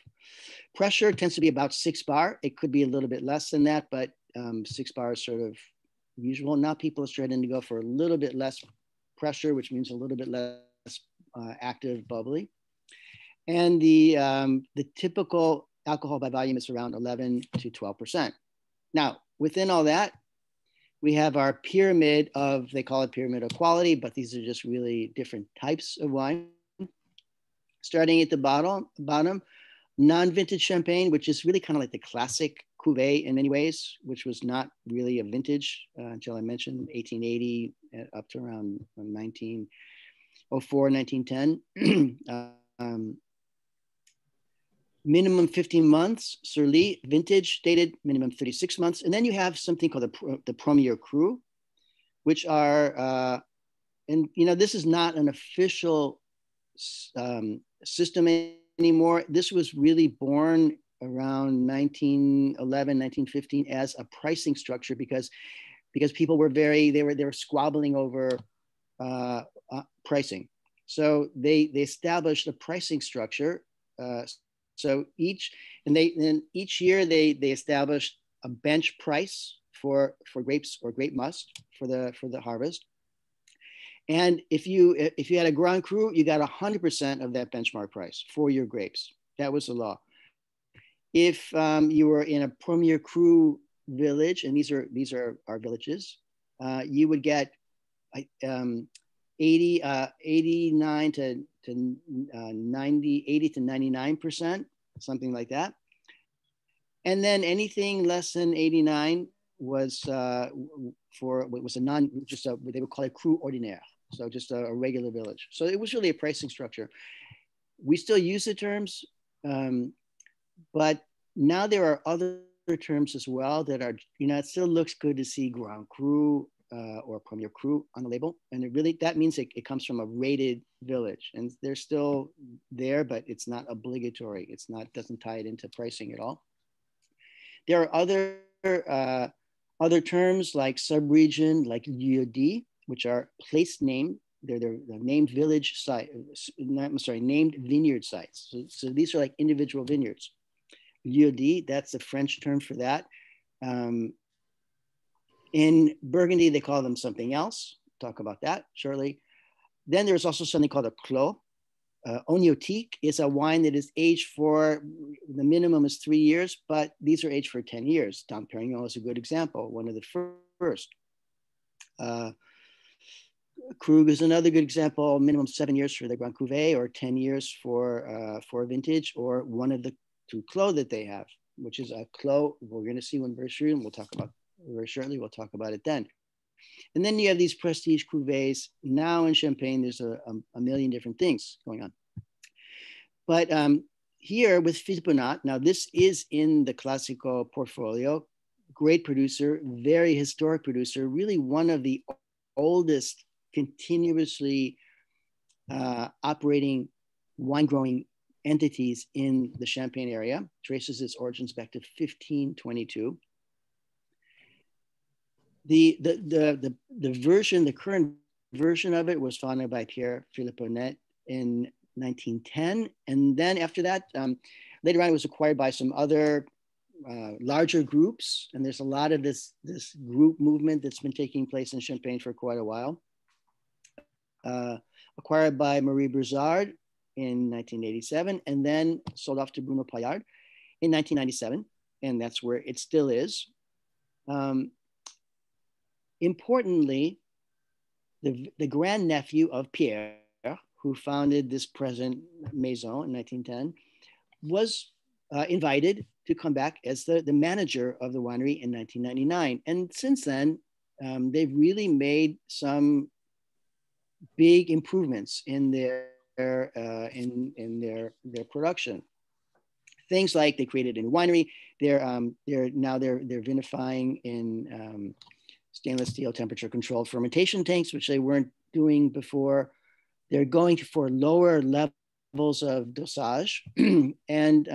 Pressure tends to be about 6 bar. It could be a little bit less than that, but 6 bar is sort of usual. Now people are starting to go for a little bit less pressure, which means a little bit less active bubbly. And the typical alcohol by volume is around 11 to 12%. Now, within all that, we have our pyramid of, they call it pyramid of quality, but these are just really different types of wine. Starting at the bottom, non-vintage champagne, which is really kind of like the classic cuvée in many ways, which was not really a vintage until I mentioned 1880 up to around 1904, 1910. Minimum 15 months, sur lie, vintage, dated, minimum 36 months. And then you have something called the Premier Cru, which are, and this is not an official system anymore. This was really born around 1911, 1915 as a pricing structure because people were they were squabbling over pricing. So they established a pricing structure. So each year they established a bench price for grapes or grape must for the harvest. And if you had a Grand Cru, you got 100% of that benchmark price for your grapes. That was the law. If you were in a Premier Cru village, and these are our villages, you would get 89 to 90, 80 to 99%, something like that. And then anything less than 89 was they would call it Cru ordinaire. So just a regular village. So it was really a pricing structure. We still use the terms, but now there are other terms as well that are, it still looks good to see Grand Cru or Premier Cru on the label. And it really, that means it comes from a rated village, and they're still there, but it's not obligatory. It's not, doesn't tie it into pricing at all. There are other terms like subregion, like lieu-dit, which are place name. They're named village site. I'm sorry, named vineyard sites. So these are like individual vineyards. Lieu-dit, that's the French term for that. In Burgundy, they call them something else. Talk about that shortly. Then there's also something called a clos. Oignotique is a wine that is aged for, the minimum is 3 years, but these are aged for 10 years. Dom Perignon is a good example, one of the first. Krug is another good example, minimum 7 years for the Grand Cuvée, or 10 years for vintage, or one of the two clos that they have, which is a clos. We're going to see one very soon. We'll talk about very shortly. We'll talk about it then. And then you have these prestige cuvées. Now in Champagne, there's a million different things going on. But here with Philippe Bonat, now this is in the Classico portfolio, great producer, very historic producer, really one of the oldest continuously operating wine growing entities in the Champagne area, traces its origins back to 1522. The version, the current version of it was founded by Pierre-Philippe Bonnet in 1910. And then after that, later on it was acquired by some other larger groups. And there's a lot of this group movement that's been taking place in Champagne for quite a while. Acquired by Marie Brizard in 1987, and then sold off to Bruno Paillard in 1997. And that's where it still is. Importantly, the grandnephew of Pierre, who founded this present maison in 1910, was invited to come back as the manager of the winery in 1999. And since then, they've really made some big improvements in their production. Things like they created a new winery. They're vinifying in stainless steel temperature controlled fermentation tanks, which they weren't doing before. They're going for lower levels of dosage, and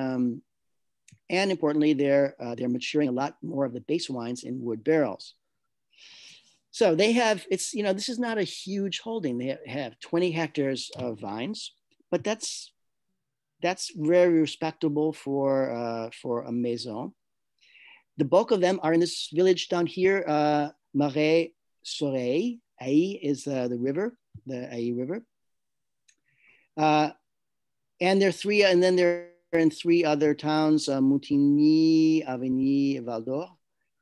importantly, they're maturing a lot more of the base wines in wood barrels. So they have, this is not a huge holding. They have 20 hectares of vines, but that's very respectable for a maison. The bulk of them are in this village down here, Marais Soreille. Aï is the river, the Aï River. And they're in 3 other towns, Montigny, Avigny, Val d'Or,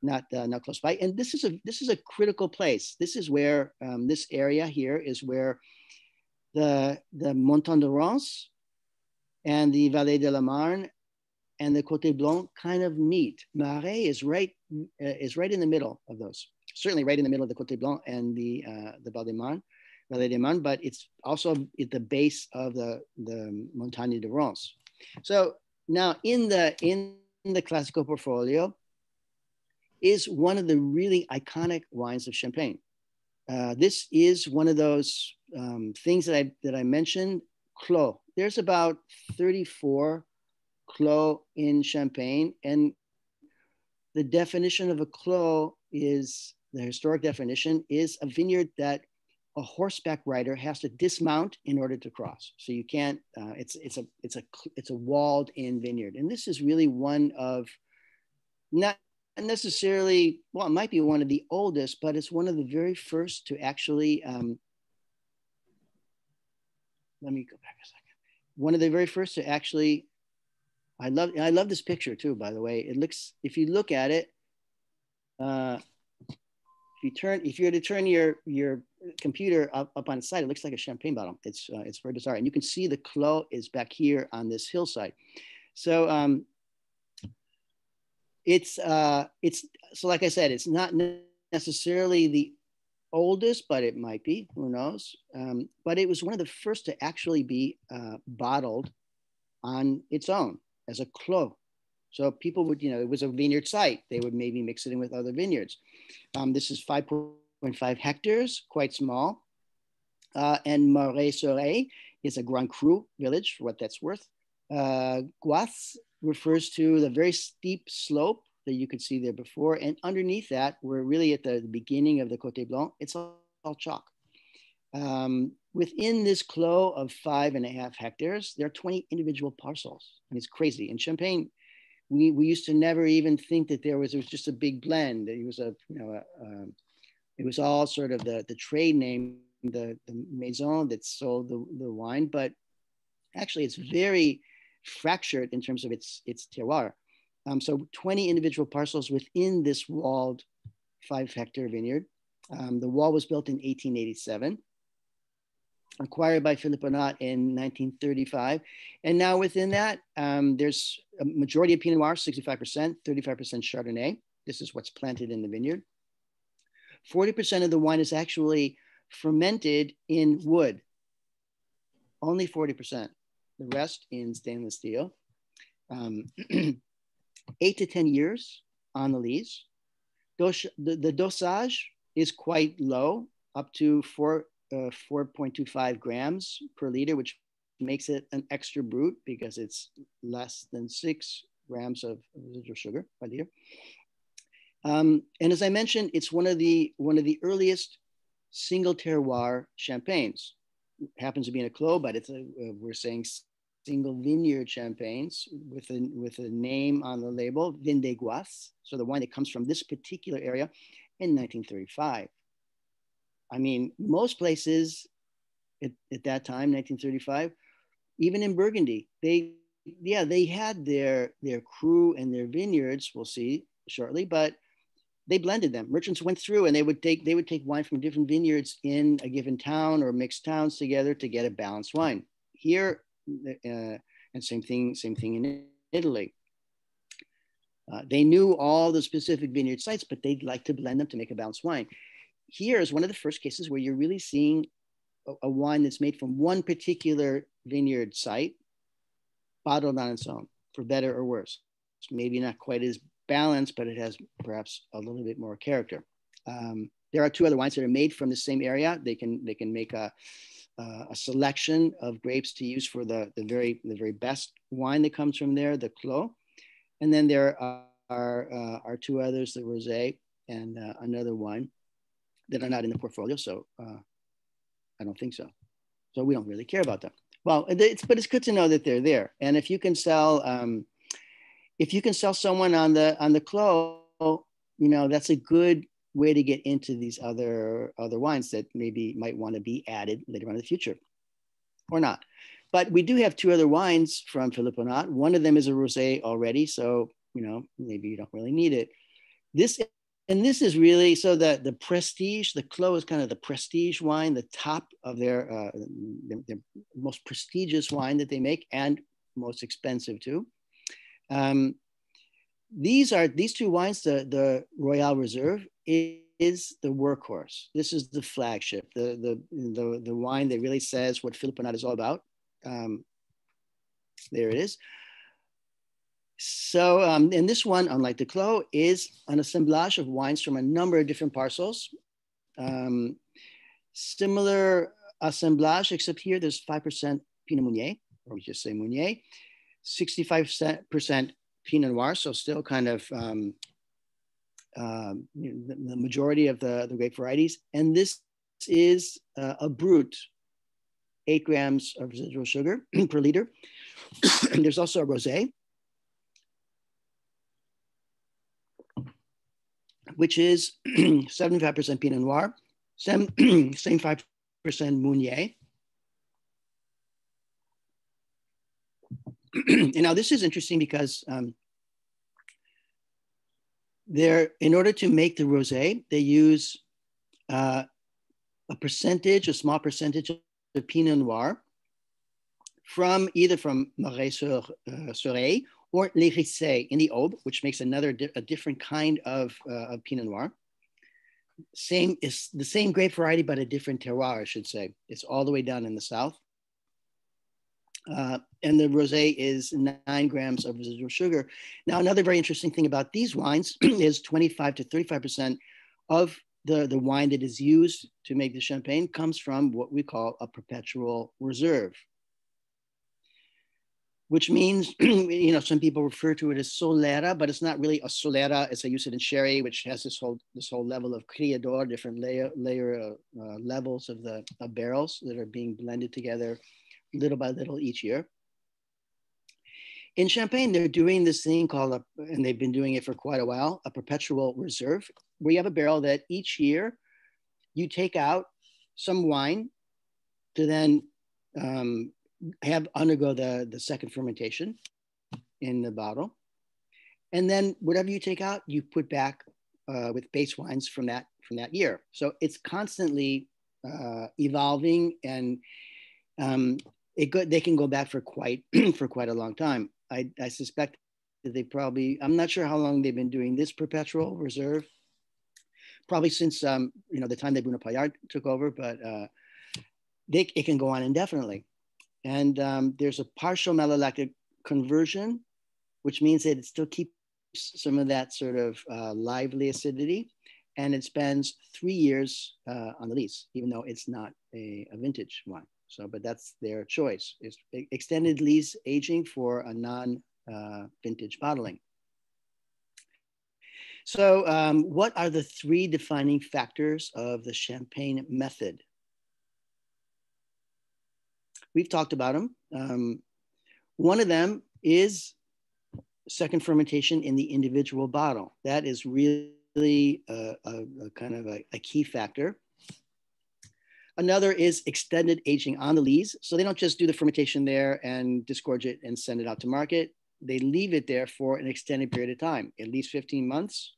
not close by. And this is a critical place. This is where this area here is where the Montagne de Reims and the Vallée de la Marne and the Côte Blanc kind of meet. Marais is right in the middle of those. Certainly right in the middle of the Côte Blanc and the Vallée de Marne, but it's also at the base of the Montagne de Reims. So now in the Classico portfolio is one of the really iconic wines of Champagne. This is one of those things that I mentioned, clos. There's about 34 clos in Champagne, and the definition of a clos is, the historic definition is a vineyard that a horseback rider has to dismount in order to cross. So you can't. It's a walled in vineyard, and this is really one of, not necessarily, well, it might be one of the oldest, but it's one of the very first to actually. Let me go back a second. One of the very first to actually. I love this picture too, by the way. It looks, if you look at it, if you were to turn your computer up on its side, it looks like a champagne bottle. It's very bizarre. And you can see the clos is back here on this hillside. So so like I said, it's not necessarily the oldest, but it might be, who knows? But it was one of the first to actually be bottled on its own as a clos. So people would, it was a vineyard site. They would maybe mix it in with other vineyards. This is 5.2% hectares, quite small. And Marais-Soleil is a Grand Cru village, for what that's worth. Guas refers to the very steep slope that you could see there before. And underneath that, we're really at the beginning of the Côte Blanc. It's all chalk. Within this clos of 5.5 hectares, there are 20 individual parcels. And it's crazy. In Champagne, we used to never even think that it was just a big blend. It was it was all sort of the trade name, the maison that sold the wine, but actually it's very fractured in terms of its terroir. So 20 individual parcels within this walled 5-hectare vineyard. The wall was built in 1887, acquired by Philippe Bonat in 1935. And now within that, there's a majority of Pinot Noir, 65%, 35% Chardonnay. This is what's planted in the vineyard. 40% of the wine is actually fermented in wood, only 40%. The rest in stainless steel. 8 to 10 years on the lees. The dosage is quite low, up to 4.25 grams per liter, which makes it an extra brut because it's less than 6 grams of residual sugar per liter. And as I mentioned, it's one of the earliest single terroir champagnes. It happens to be in a clos, but it's we're saying single vineyard champagnes with a name on the label, Vin de Guas. So the wine that comes from this particular area in 1935. I mean, most places at that time, 1935, even in Burgundy, they had their cru and their vineyards. We'll see shortly, but they blended them. Merchants went through and they would take wine from different vineyards in a given town or mixed towns together to get a balanced wine. Here, and same thing in Italy. They knew all the specific vineyard sites, but they'd like to blend them to make a balanced wine. Here is one of the first cases where you're really seeing a wine that's made from one particular vineyard site, bottled on its own, for better or worse. It's maybe not quite as balanced, but it has perhaps a little bit more character. There are 2 other wines that are made from the same area. They can make a selection of grapes to use for the very best wine that comes from there, the Clos. And then there are 2 others, the Rosé and another wine that are not in the portfolio. So I don't think so. So we don't really care about them. Well, but it's good to know that they're there. And if you can sell someone on the Clos, that's a good way to get into these other wines that maybe might want to be added later on in the future, or not. But we do have 2 other wines from Philippe Bonat. One of them is a rosé already, so maybe you don't really need it. This is really so the prestige. The Clos is kind of the prestige wine, the top of their most prestigious wine that they make, and most expensive too. These 2 wines. The Royal Reserve is the workhorse. This is the flagship, the wine that really says what Philippe Bonat is all about. There it is. So, and this one, unlike the Clos, is an assemblage of wines from a number of different parcels. Similar assemblage, except here there's 5% Pinot Meunier, or we just say Meunier, 65% Pinot Noir, so still kind of the majority of the grape varieties. And this is a brut, 8 grams of residual sugar per liter. And there's also a rosé, which is 75% Pinot Noir, same 5% Meunier. And now this is interesting because in order to make the rosé, they use a small percentage of Pinot Noir either from Marais-Soleil or Les Rissets in the Aube, which makes a different kind of Pinot Noir. It's the same grape variety, but a different terroir, I should say. It's all the way down in the south. And the rosé is 9 grams of residual sugar. Now, another very interesting thing about these wines is 25 to 35% of the wine that is used to make the champagne comes from what we call a perpetual reserve, which means, some people refer to it as solera, but it's not really a solera as I use it in sherry, which has this whole level of criador, different layer levels of the barrels that are being blended together little by little each year. In Champagne, they're doing this thing called, and they've been doing it for quite a while, a perpetual reserve, where you have a barrel that each year you take out some wine to then have undergo the second fermentation in the bottle. And then whatever you take out, you put back with base wines from that year. So it's constantly evolving, and they can go back for quite a long time. I suspect that I'm not sure how long they've been doing this perpetual reserve, probably since the time that Bruno Paillard took over, but it can go on indefinitely. And there's a partial malolactic conversion, which means that it still keeps some of that sort of lively acidity, and it spends 3 years on the lease, even though it's not a vintage wine. So, but that's their choice. It's extended lease aging for a non-vintage bottling. So what are the 3 defining factors of the Champagne method? We've talked about them. One of them is second fermentation in the individual bottle. That is really a kind of a key factor. Another is extended aging on the lees. So they don't just do the fermentation there and disgorge it and send it out to market. They leave it there for an extended period of time, at least 15 months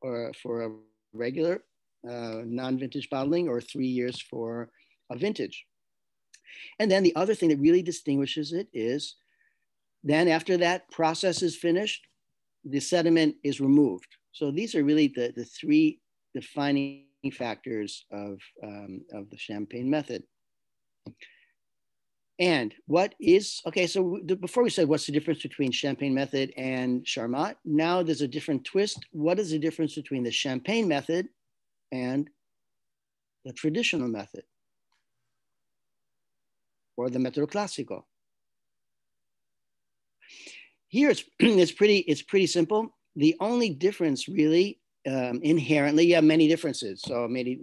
or for a regular non-vintage bottling, or 3 years for a vintage. And then the other thing that really distinguishes it is then after that process is finished, the sediment is removed. So these are really the 3 defining factors of the Champagne method. And so before we said what's the difference between Champagne method and Charmat, now there's a different twist. What is the difference between the Champagne method and the traditional method, or the Metodo Classico? Here it's pretty simple. The only difference really inherently, you have many differences. So maybe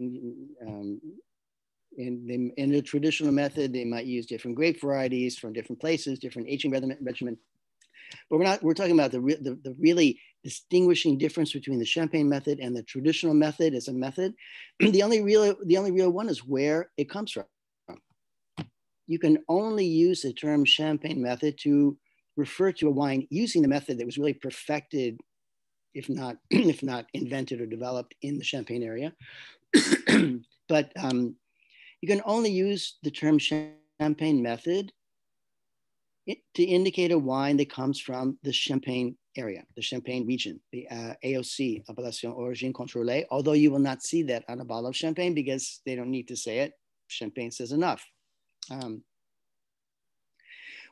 in the traditional method, they might use different grape varieties from different places, different aging regimen. But we're talking about the really distinguishing difference between the Champagne method and the traditional method as a method. The only real one is where it comes from. You can only use the term Champagne method to refer to a wine using the method that was really perfected, if not invented or developed in the Champagne area. But you can only use the term Champagne method to indicate a wine that comes from the Champagne area, the Champagne region, the AOC, Appellation Origine Contrôlée, although you will not see that on a bottle of Champagne because they don't need to say it. Champagne says enough.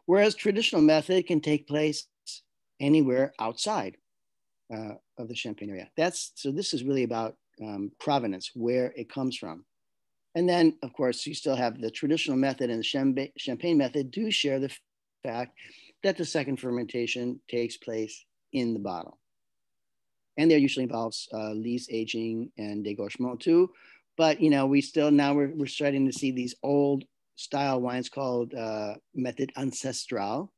Whereas traditional method can take place anywhere outside of the Champagne area. So this is really about provenance, where it comes from. And then, of course, you still have the traditional method and the Champagne method do share the fact that the second fermentation takes place in the bottle. And there usually involves lees aging and dégorgement too. But, we're starting to see these old style wines called method ancestral,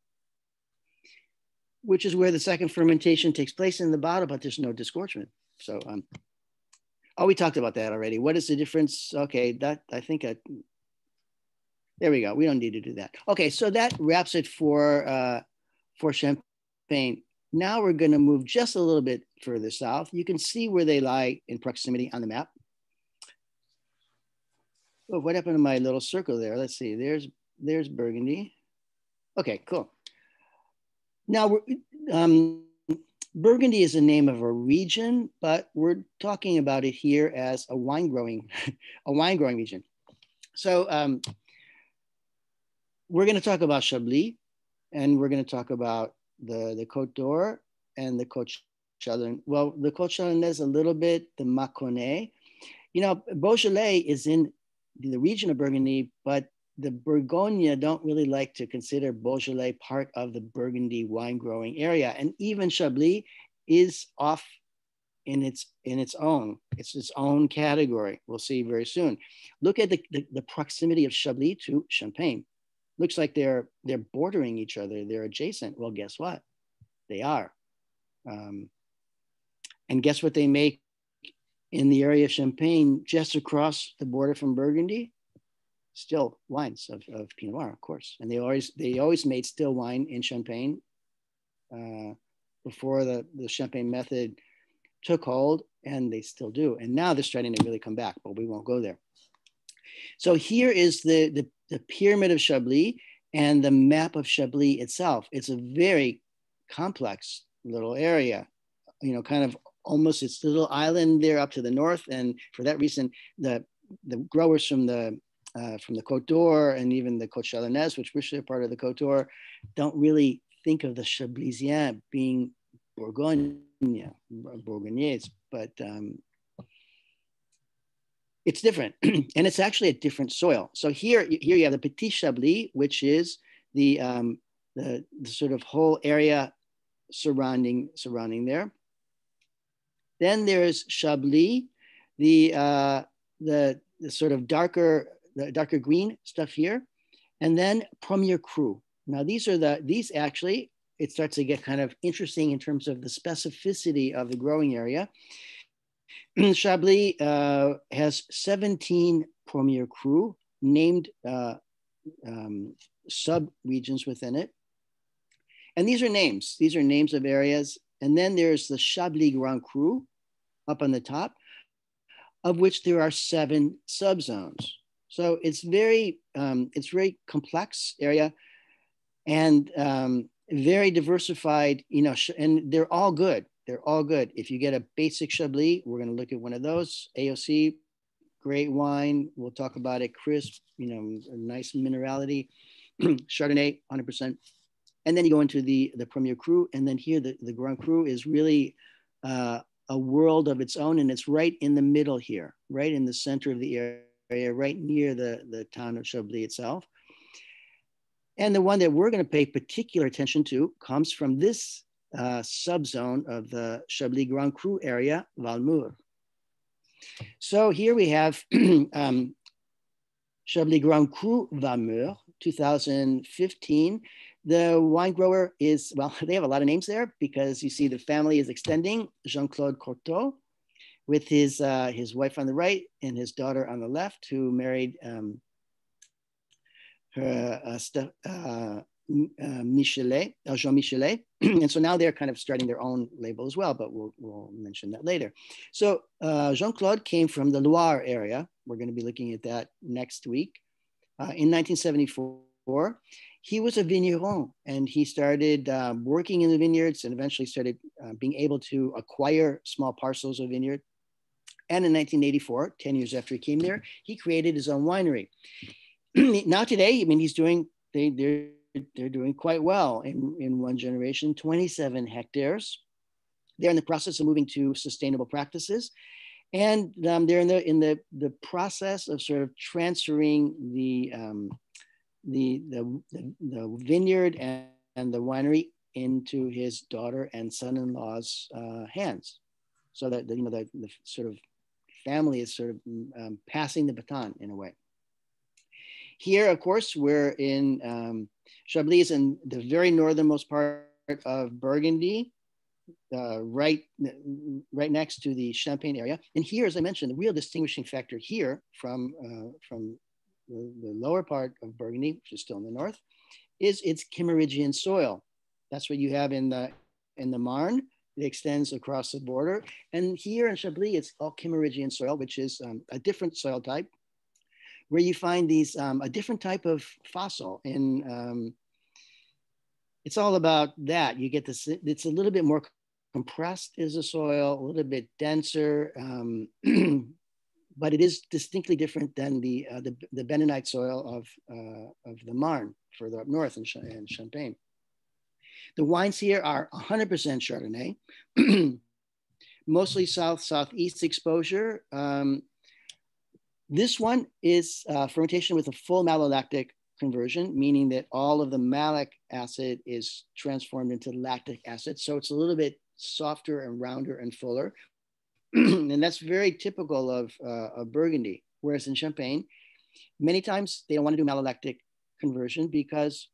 which is where the second fermentation takes place in the bottle, but there's no disgorgement. So, we talked about that already. What is the difference? Okay, there we go. We don't need to do that. Okay, so that wraps it for Champagne. Now we're going to move just a little bit further south. You can see where they lie in proximity on the map. Oh, what happened to my little circle there? Let's see. There's Burgundy. Okay, cool. Now, Burgundy is the name of a region, but we're talking about it here as a wine growing region. So we're going to talk about Chablis, and we're going to talk about the Côte d'Or and the Côte Chalonnaise. Well, the Côte Chalonnaise a little bit, the Mâconnais. You know, Beaujolais is in the region of Burgundy, but the Bourgogne don't really like to consider Beaujolais part of the Burgundy wine growing area. And even Chablis is off in its own category. We'll see very soon. Look at the proximity of Chablis to Champagne. Looks like they're bordering each other. They're adjacent. Well, guess what? They are. And guess what they make in the area of Champagne, just across the border from Burgundy? Still wines of Pinot Noir, of course. And they always made still wine in Champagne before the Champagne method took hold, and they still do. And now they're starting to really come back, but we won't go there. So here is the pyramid of Chablis and the map of Chablis itself. It's a very complex little area, you know, kind of almost it's a little island there up to the north. And for that reason, the growers from the Côte d'Or and even the Côte Chalonnaise, which wish they're part of the Côte d'Or, don't really think of the Chablisien being Bourgognais, but it's different, and it's actually a different soil. So here you have the Petit Chablis, which is the sort of whole area surrounding there. Then there's Chablis, the sort of darker green stuff here, and then Premier Cru. Now these actually, it starts to get kind of interesting in terms of the specificity of the growing area. Chablis has 17 Premier Cru named sub-regions within it. And these are names of areas. And then there's the Chablis Grand Cru up on the top, of which there are 7 subzones. So it's very complex area, and very diversified, you know, and they're all good. They're all good. If you get a basic Chablis, we're going to look at one of those. AOC, great wine. We'll talk about it. Crisp, you know, a nice minerality. Chardonnay, 100%. And then you go into the Premier Cru, and then here the Grand Cru is really a world of its own, and it's right in the middle here, right in the center of the area, right near the town of Chablis itself. And the one that we're going to pay particular attention to comes from this subzone of the Chablis Grand Cru area, Valmur. So here we have Chablis Grand Cru Valmur, 2015. The wine grower is, well, they have a lot of names there because you see the family is extending. Jean-Claude Courteau with his wife on the right and his daughter on the left, who married Michelet, Jean Michelet. And so now they're kind of starting their own label as well, but we'll mention that later. So Jean-Claude came from the Loire area. We're going to be looking at that next week. In 1974, he was a vigneron, and he started working in the vineyards and eventually started being able to acquire small parcels of vineyard. And in 1984, 10 years after he came there, he created his own winery. Now today, I mean, they're doing quite well in one generation, 27 hectares. They're in the process of moving to sustainable practices. And they're in the process of sort of transferring the vineyard and the winery into his daughter and son-in-law's hands, so that the sort of family is sort of passing the baton in a way. Here, of course, we're in Chablis, in the very northernmost part of Burgundy, right next to the Champagne area. And here, as I mentioned, the real distinguishing factor here from the lower part of Burgundy, which is still in the north, is its Kimmeridgian soil. That's what you have in the Marne. It extends across the border. And here in Chablis, it's all Kimmeridgian soil, which is a different soil type, where you find these a different type of fossil. And it's all about that. You get this, it's a little bit more compressed is the soil, a little bit denser, but it is distinctly different than the bentonite soil of the Marne, further up north in Champagne. The wines here are 100% Chardonnay, mostly southeast exposure. This one is fermentation with a full malolactic conversion, meaning that all of the malic acid is transformed into lactic acid. So it's a little bit softer and rounder and fuller. And that's very typical of Burgundy. Whereas in Champagne, many times they don't want to do malolactic conversion because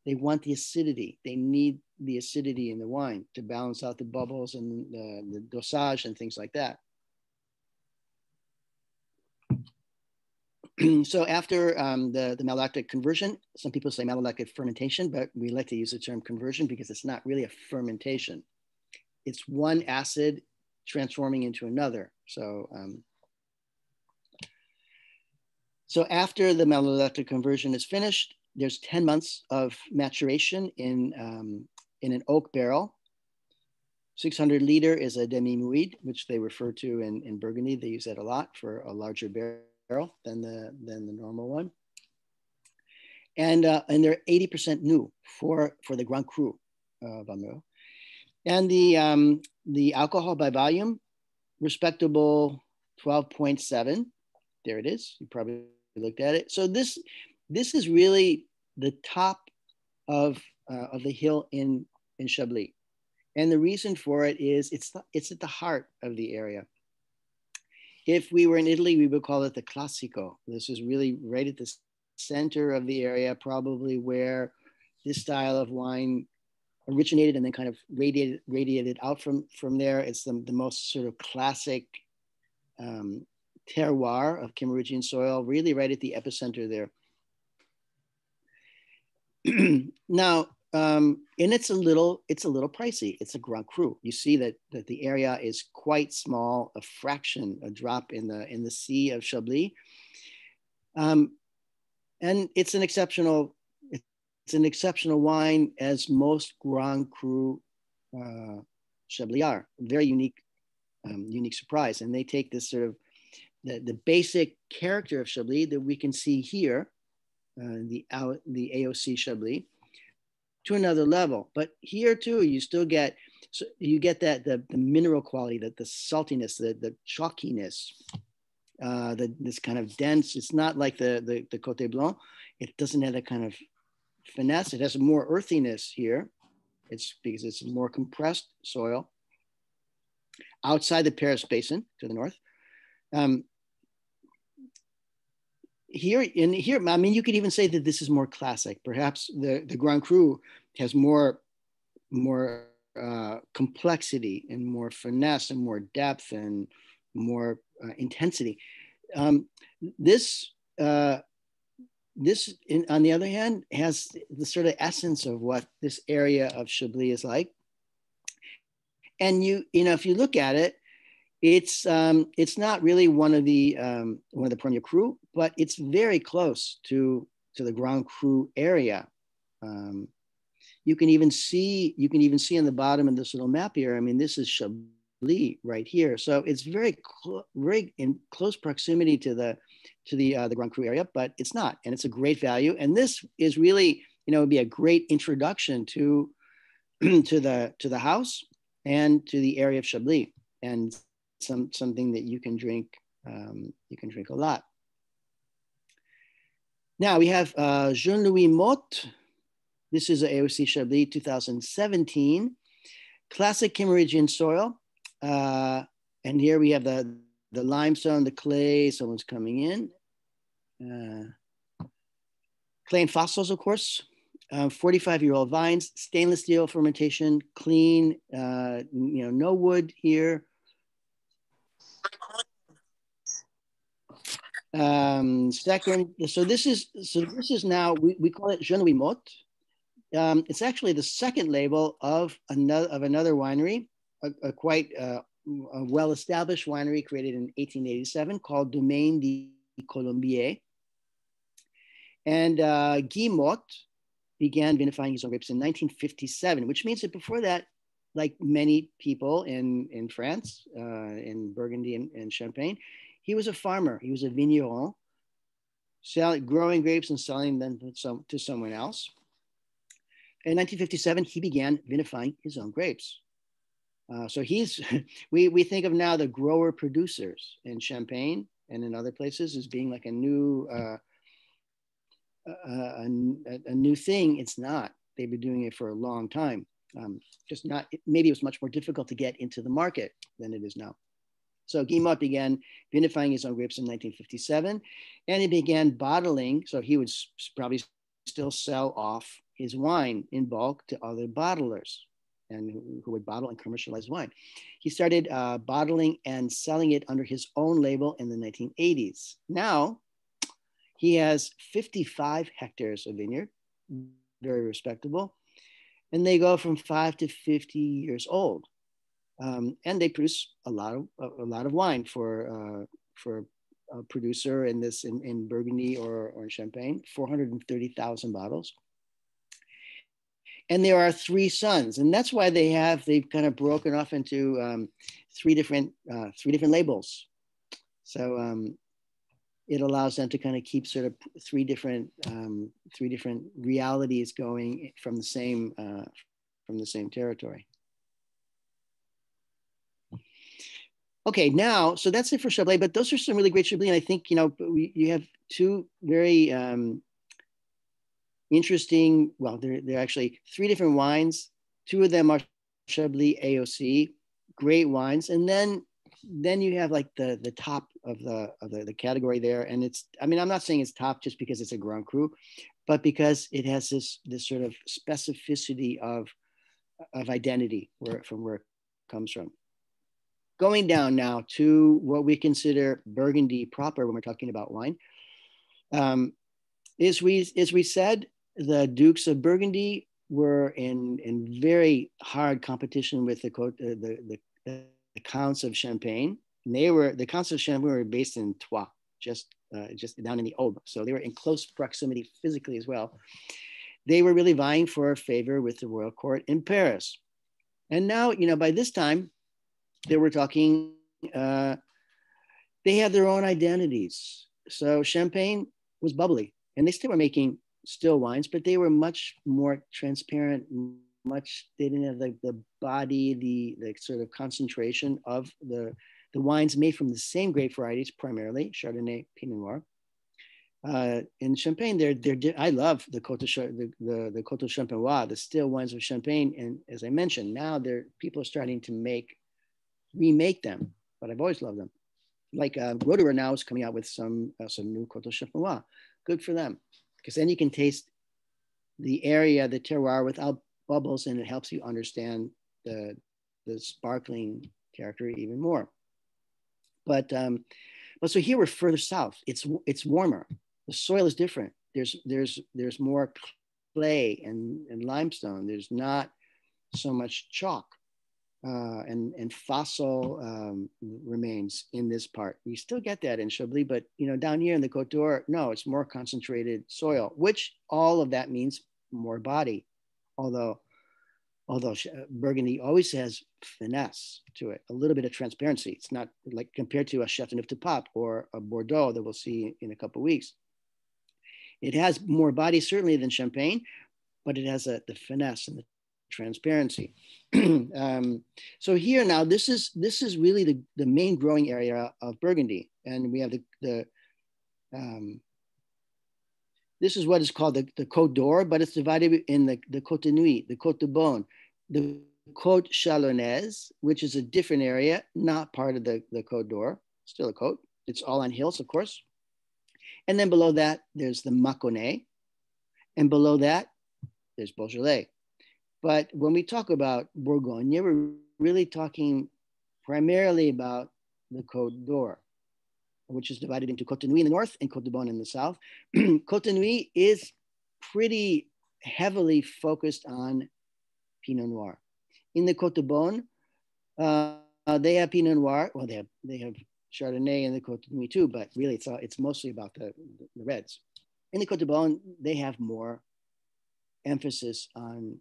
they want the acidity. They need the acidity in the wine to balance out the bubbles and the dosage and things like that. So after the malolactic conversion, some people say malolactic fermentation, but we like to use the term conversion because it's not really a fermentation. It's one acid transforming into another. So after the malolactic conversion is finished, there's 10 months of maturation in an oak barrel. 600 liter is a demi-muid, which they refer to in Burgundy. They use that a lot for a larger barrel than the normal one. And they're 80% new for the Grand Cru Valmero. And the alcohol by volume, respectable 12.7. There it is. You probably looked at it. So this is really the top of the hill in Chablis. And the reason for it is it's at the heart of the area. If we were in Italy, we would call it the Classico. This is really right at the center of the area, probably where this style of wine originated and then kind of radiated out from there. It's the most sort of classic terroir of Kimmeridgian soil, really right at the epicenter there. Now, and it's a little pricey. It's a Grand Cru. You see that the area is quite small, a fraction, a drop in the sea of Chablis, and it's an exceptional wine, as most Grand Cru Chablis are. Very unique surprise, and they take this sort of the basic character of Chablis that we can see here, the AOC Chablis, to another level. But here too, you still get that the mineral quality, the saltiness, the chalkiness, this kind of dense. It's not like the Côte Blanc. It doesn't have that kind of finesse. It has more earthiness here. It's because it's more compressed soil outside the Paris Basin to the north. Here, I mean, you could even say that this is more classic. Perhaps the Grand Cru has more complexity and more finesse and more depth and more intensity. This, on the other hand, has the sort of essence of what this area of Chablis is like. And you know, if you look at it, it's not really one of the Premier Cru, but it's very close to the Grand Cru area. You can even see on the bottom of this little map here. I mean, this is Chablis right here, so it's very in close proximity to the Grand Cru area, but it's not, and it's a great value. And this is really, you know, would be a great introduction to the house and to the area of Chablis, and something that you can drink a lot. Now we have Jean-Louis Motte. This is a AOC Chablis 2017, classic Kimmeridgian soil. And here we have the limestone, the clay, someone's coming in. Clay and fossils, of course. 45-year-old vines, stainless steel fermentation, clean, you know, no wood here. Second, so this is now, we call it Jean-Louis Motte. It's actually the second label of another winery, a quite well-established winery created in 1887 called Domaine de Colombier. And Guy Motte began vinifying his own grapes in 1957, which means that before that, like many people in France, in Burgundy and Champagne, he was a farmer. He was a vigneron, growing grapes and selling them to someone else. In 1957, he began vinifying his own grapes. So we think of now the grower producers in Champagne. and in other places as being like a new a new thing. It's not. They've been doing it for a long time. Just not. Maybe it was much more difficult to get into the market than it is now. So Guillemot began vinifying his own grapes in 1957, and he began bottling. So he would probably still sell off his wine in bulk to other bottlers, and who would bottle and commercialize wine. He started bottling and selling it under his own label in the 1980s. Now he has 55 hectares of vineyard, very respectable, and they go from 5 to 50 years old. And they produce a lot of wine for a producer in Burgundy or in Champagne, 430,000 bottles. And there are three sons, and that's why they've kind of broken off into three different labels. So it allows them to kind of keep sort of three different realities going from the same territory. Okay, now, so that's it for Chablis, but those are some really great Chablis. And I think, you have two very interesting, well, they're actually three different wines. Two of them are Chablis AOC, great wines. And then you have like the top of the category there. And I'm not saying it's top just because it's a Grand Cru, but because it has this sort of specificity of identity from where it comes from. Going down now to what we consider Burgundy proper when we're talking about wine. As we said, the Dukes of Burgundy were in very hard competition with the Counts of Champagne. And the Counts of Champagne were based in Troyes, just down in the Aube. So they were in close proximity physically as well. They were really vying for favor with the royal court in Paris. And now, by this time, they were talking, they had their own identities. So Champagne was bubbly, and they still were making still wines, but they were much more transparent, they didn't have the body, the sort of concentration of the wines made from the same grape varieties, primarily Chardonnay, Pinot Noir. In Champagne, I love the Côte de Champenois, the still wines of Champagne. And as I mentioned, now people are starting to remake them, but I've always loved them. Like Roederer now is coming out with some new Côte de Champenois. Good for them, because then you can taste the area, the terroir, without bubbles, and it helps you understand the sparkling character even more. But so here we're further south. It's warmer. The soil is different. There's more clay and limestone. There's not so much chalk. And fossil remains in this part. We still get that in Chablis, but down here in the Côte d'Or, no, it's more concentrated soil, which all of that means more body. Although Burgundy always has finesse to it, a little bit of transparency. It's not like compared to a Châteauneuf-du-Pape or a Bordeaux that we'll see in a couple of weeks. It has more body certainly than Champagne, but it has the finesse and the transparency. So here now, this is really the main growing area of Burgundy, and we have this is what is called the Côte d'Or, but it's divided in the Côte de Nuit, the Côte de Beaune, the Côte Chalonnaise, which is a different area, not part of the Côte d'Or, still a côte. It's all on hills, of course. And then below that, there's the Mâconnais, and below that, there's Beaujolais. But when we talk about Bourgogne, we're really talking primarily about the Côte d'Or, which is divided into Côte de Nuit in the north and Côte de Beaune in the south. Côte de Nuit is pretty heavily focused on Pinot Noir. In the Côte de Beaune, they have Pinot Noir. Well, they have Chardonnay in the Côte de Nuit too, but really it's mostly about the reds. In the Côte de Beaune, they have more emphasis on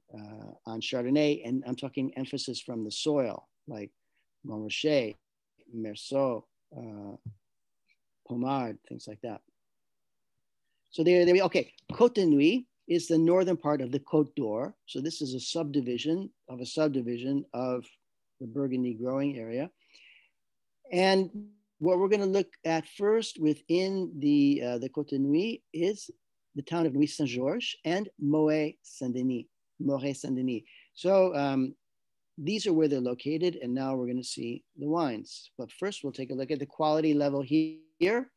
Chardonnay, and I'm talking emphasis from the soil, like Montrachet, Meursault, Pommard, things like that. So there we okay. Côte de Nuit is the northern part of the Côte d'Or. So this is a subdivision of the Burgundy growing area. And what we're going to look at first within the Côte Nuit is the town of Nuit Saint Georges and Moët Saint Denis. Moët Saint Denis. So these are where they're located, and now we're going to see the wines. But first, we'll take a look at the quality level here.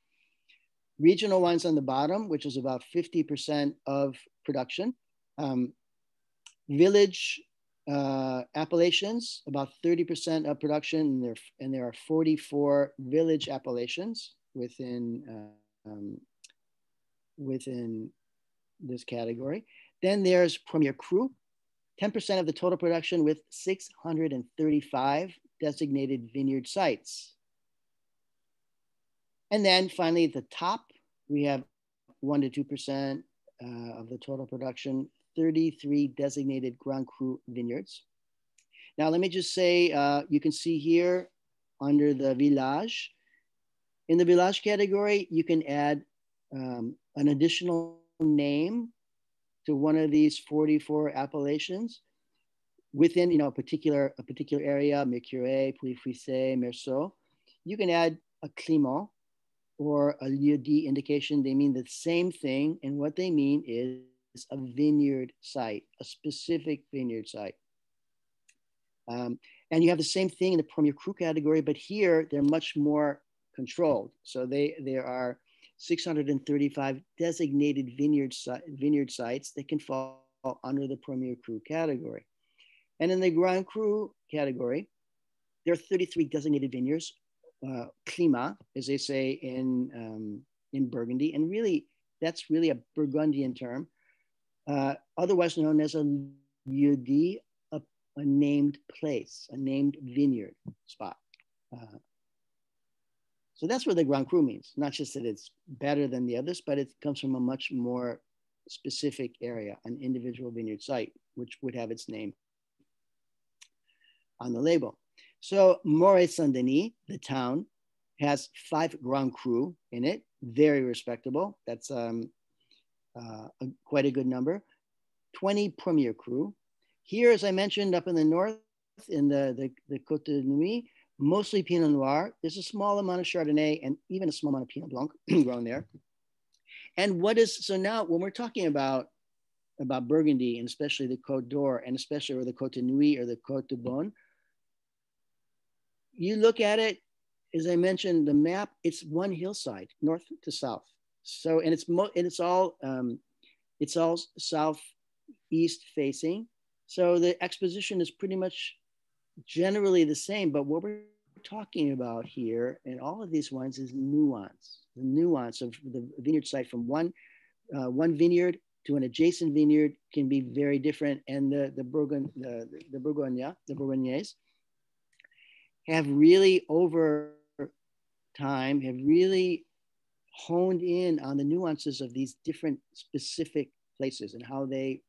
Regional wines on the bottom, which is about 50% of production. Village appellations, about 30% of production, and there are 44 village appellations within this category. Then there's Premier Cru, 10% of the total production with 635 designated vineyard sites. And then finally at the top, we have 1 to 2% of the total production, 33 designated Grand Cru vineyards. Now, let me just say, you can see here under the village, in the village category, you can add an additional name to one of these 44 appellations within, a particular area, Mercure, Puy-Frisé, Meursault. You can add a Clément or a lieu-dit indication. They mean the same thing, and what they mean is a vineyard site, a specific vineyard site. And you have the same thing in the Premier Cru category, but here they're much more controlled. So there are 635 designated vineyard sites that can fall under the Premier Cru category. And in the Grand Cru category, there are 33 designated vineyards, climat, as they say in Burgundy. And really, that's really a Burgundian term, otherwise known as a lieu-dit, a named place, a named vineyard spot. So that's what the Grand Cru means. Not just that it's better than the others, but it comes from a much more specific area, an individual vineyard site, which would have its name on the label. So Moët Saint Denis, the town, has 5 Grand Cru in it, very respectable. That's quite a good number. 20 Premier Cru. Here, as I mentioned, up in the north, in the Côte de Nuit, mostly Pinot Noir. There's a small amount of Chardonnay and even a small amount of Pinot Blanc grown there. And so now when we're talking about Burgundy, and especially the Côte d'Or, and especially or the Côte de Nuit or the Côte de Beaune, you look at it, as I mentioned, the map, it's one hillside, north to south. So, and it's all southeast facing. So the exposition is pretty much generally the same, but what we're talking about here in all of these wines is nuance. The nuance of the vineyard site from one vineyard to an adjacent vineyard can be very different. And the Bourgognes have really over time have really honed in on the nuances of these different specific places and how the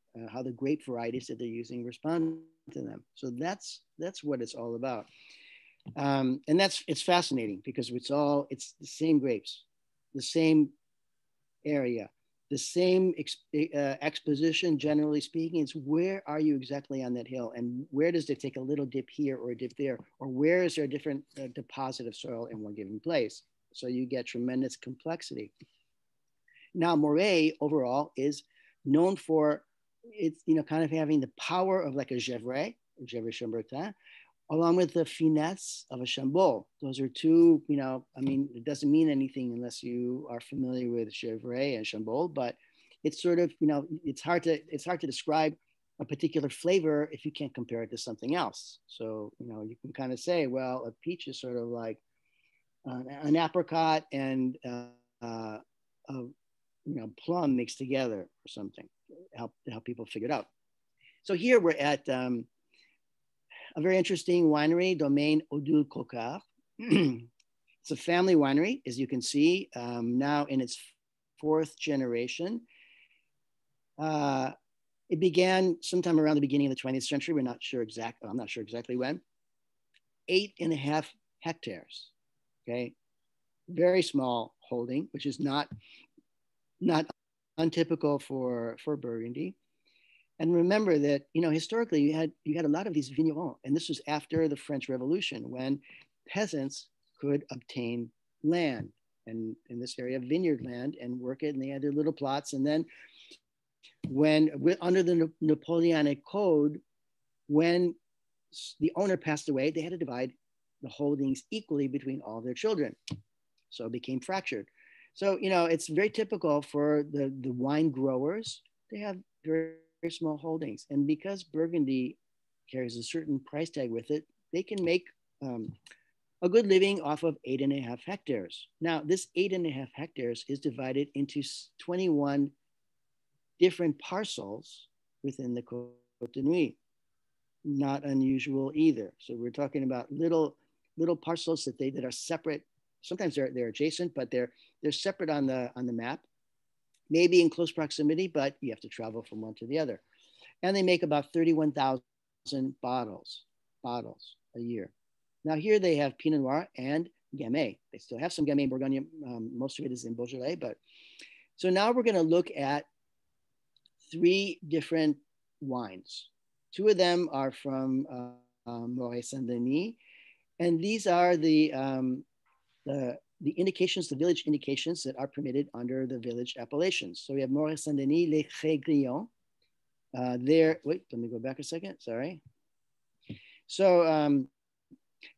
grape varieties that they're using respond to them. So that's what it's all about. And it's fascinating because it's the same grapes, the same area, the same exposition, generally speaking. It's where are you exactly on that hill, and where does it take a little dip here or a dip there, or where is there a different deposit of soil in one given place? So you get tremendous complexity. Now, Moët overall is known for it's kind of having the power of like a Gevrey Chambertin, along with the finesse of a Chambolle. Those are two, it doesn't mean anything unless you are familiar with Gevrey and Chambolle, but it's sort of, it's hard to describe a particular flavor if you can't compare it to something else. So, you can kind of say, well, a peach is sort of like an apricot and a plum mixed together or something to help people figure it out. So here we're at a very interesting winery, Domaine Odule Cocard. It's a family winery, as you can see, now in its 4th generation. It began sometime around the beginning of the 20th century. I'm not sure exactly when. 8.5 hectares, okay? Very small holding, which is not untypical for Burgundy. And remember that, historically you had a lot of these vignerons, and this was after the French Revolution when peasants could obtain land and in this area vineyard land and work it. And they had their little plots. And then when under the Napoleonic Code, when the owner passed away, they had to divide the holdings equally between all their children. So it became fractured. So, you know, it's very typical for the wine growers. They have very, very small holdings. And because Burgundy carries a certain price tag with it, they can make a good living off of 8.5 hectares. Now, this 8.5 hectares is divided into 21 different parcels within the Côte de Nuit. Not unusual either. So we're talking about little parcels that are separate. Sometimes they're adjacent, but they're separate on the map, maybe in close proximity, but you have to travel from one to the other. And they make about 31,000 bottles a year. Now here they have Pinot Noir and Gamay. They still have some Gamay Bourgogne. Most of it is in Beaujolais, but so now we're going to look at 3 different wines. 2 of them are from Moët Saint-Denis, and these are the indications, the village indications that are permitted under the village appellations. So we have Moët Saint-Denis, Les Cré-Grillons. Wait, let me go back a second. Sorry. So,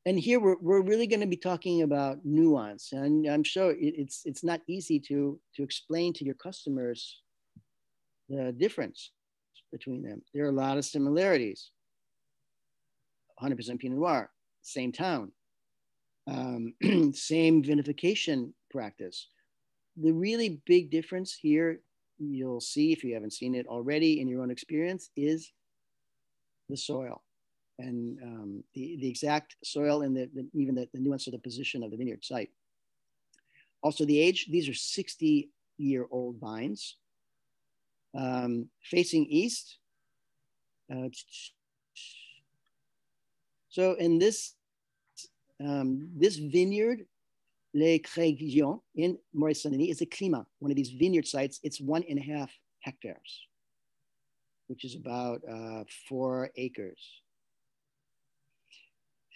and here we're really going to be talking about nuance, and I'm sure it's not easy to explain to your customers the difference between them. There are a lot of similarities. 100% Pinot Noir, same town, same vinification practice. The really big difference here, you'll see if you haven't seen it already in your own experience, is the soil and the exact soil and even the nuance of the position of the vineyard site. Also the age, these are 60-year-old vines. Facing east. So in this vineyard, Les Cré-Grillons in Moët Saint-Denis is a climat, one of these vineyard sites. It's 1.5 hectares, which is about 4 acres.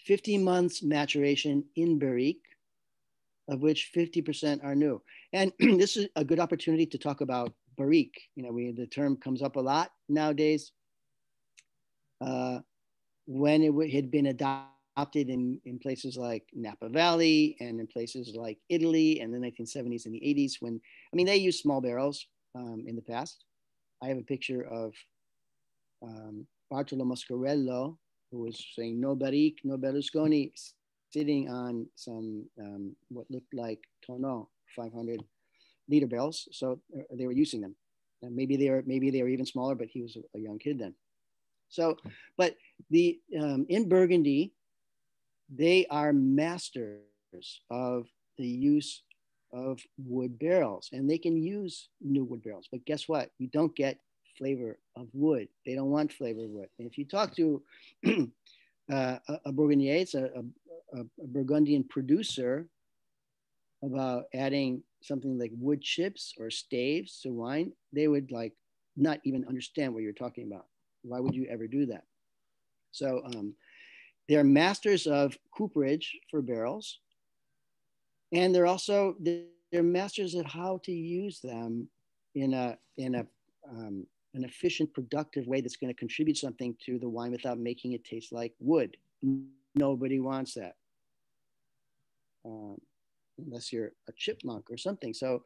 15 months maturation in barrique, of which 50% are new. And this is a good opportunity to talk about barrique. You know, the term comes up a lot nowadays. When it had been adopted in places like Napa Valley and in places like Italy in the 1970s and the 80s, when, I mean, they used small barrels in the past. I have a picture of Bartolo Mascarello, who was saying no barrique, no Berlusconi, sitting on some what looked like tonneau 500-liter barrels. So they were using them. And maybe they were even smaller, but he was a young kid then. So, but the in Burgundy, they are masters of the use of wood barrels, and they can use new wood barrels. But guess what? You don't get flavor of wood. They don't want flavor of wood. And if you talk to a Bourgondier, it's a Burgundian producer, about adding something like wood chips or staves to wine, they would like not even understand what you're talking about. Why would you ever do that? So they're masters of cooperage for barrels, and they're masters of how to use them in an efficient, productive way that's going to contribute something to the wine without making it taste like wood. Nobody wants that. Unless you're a chipmunk or something. So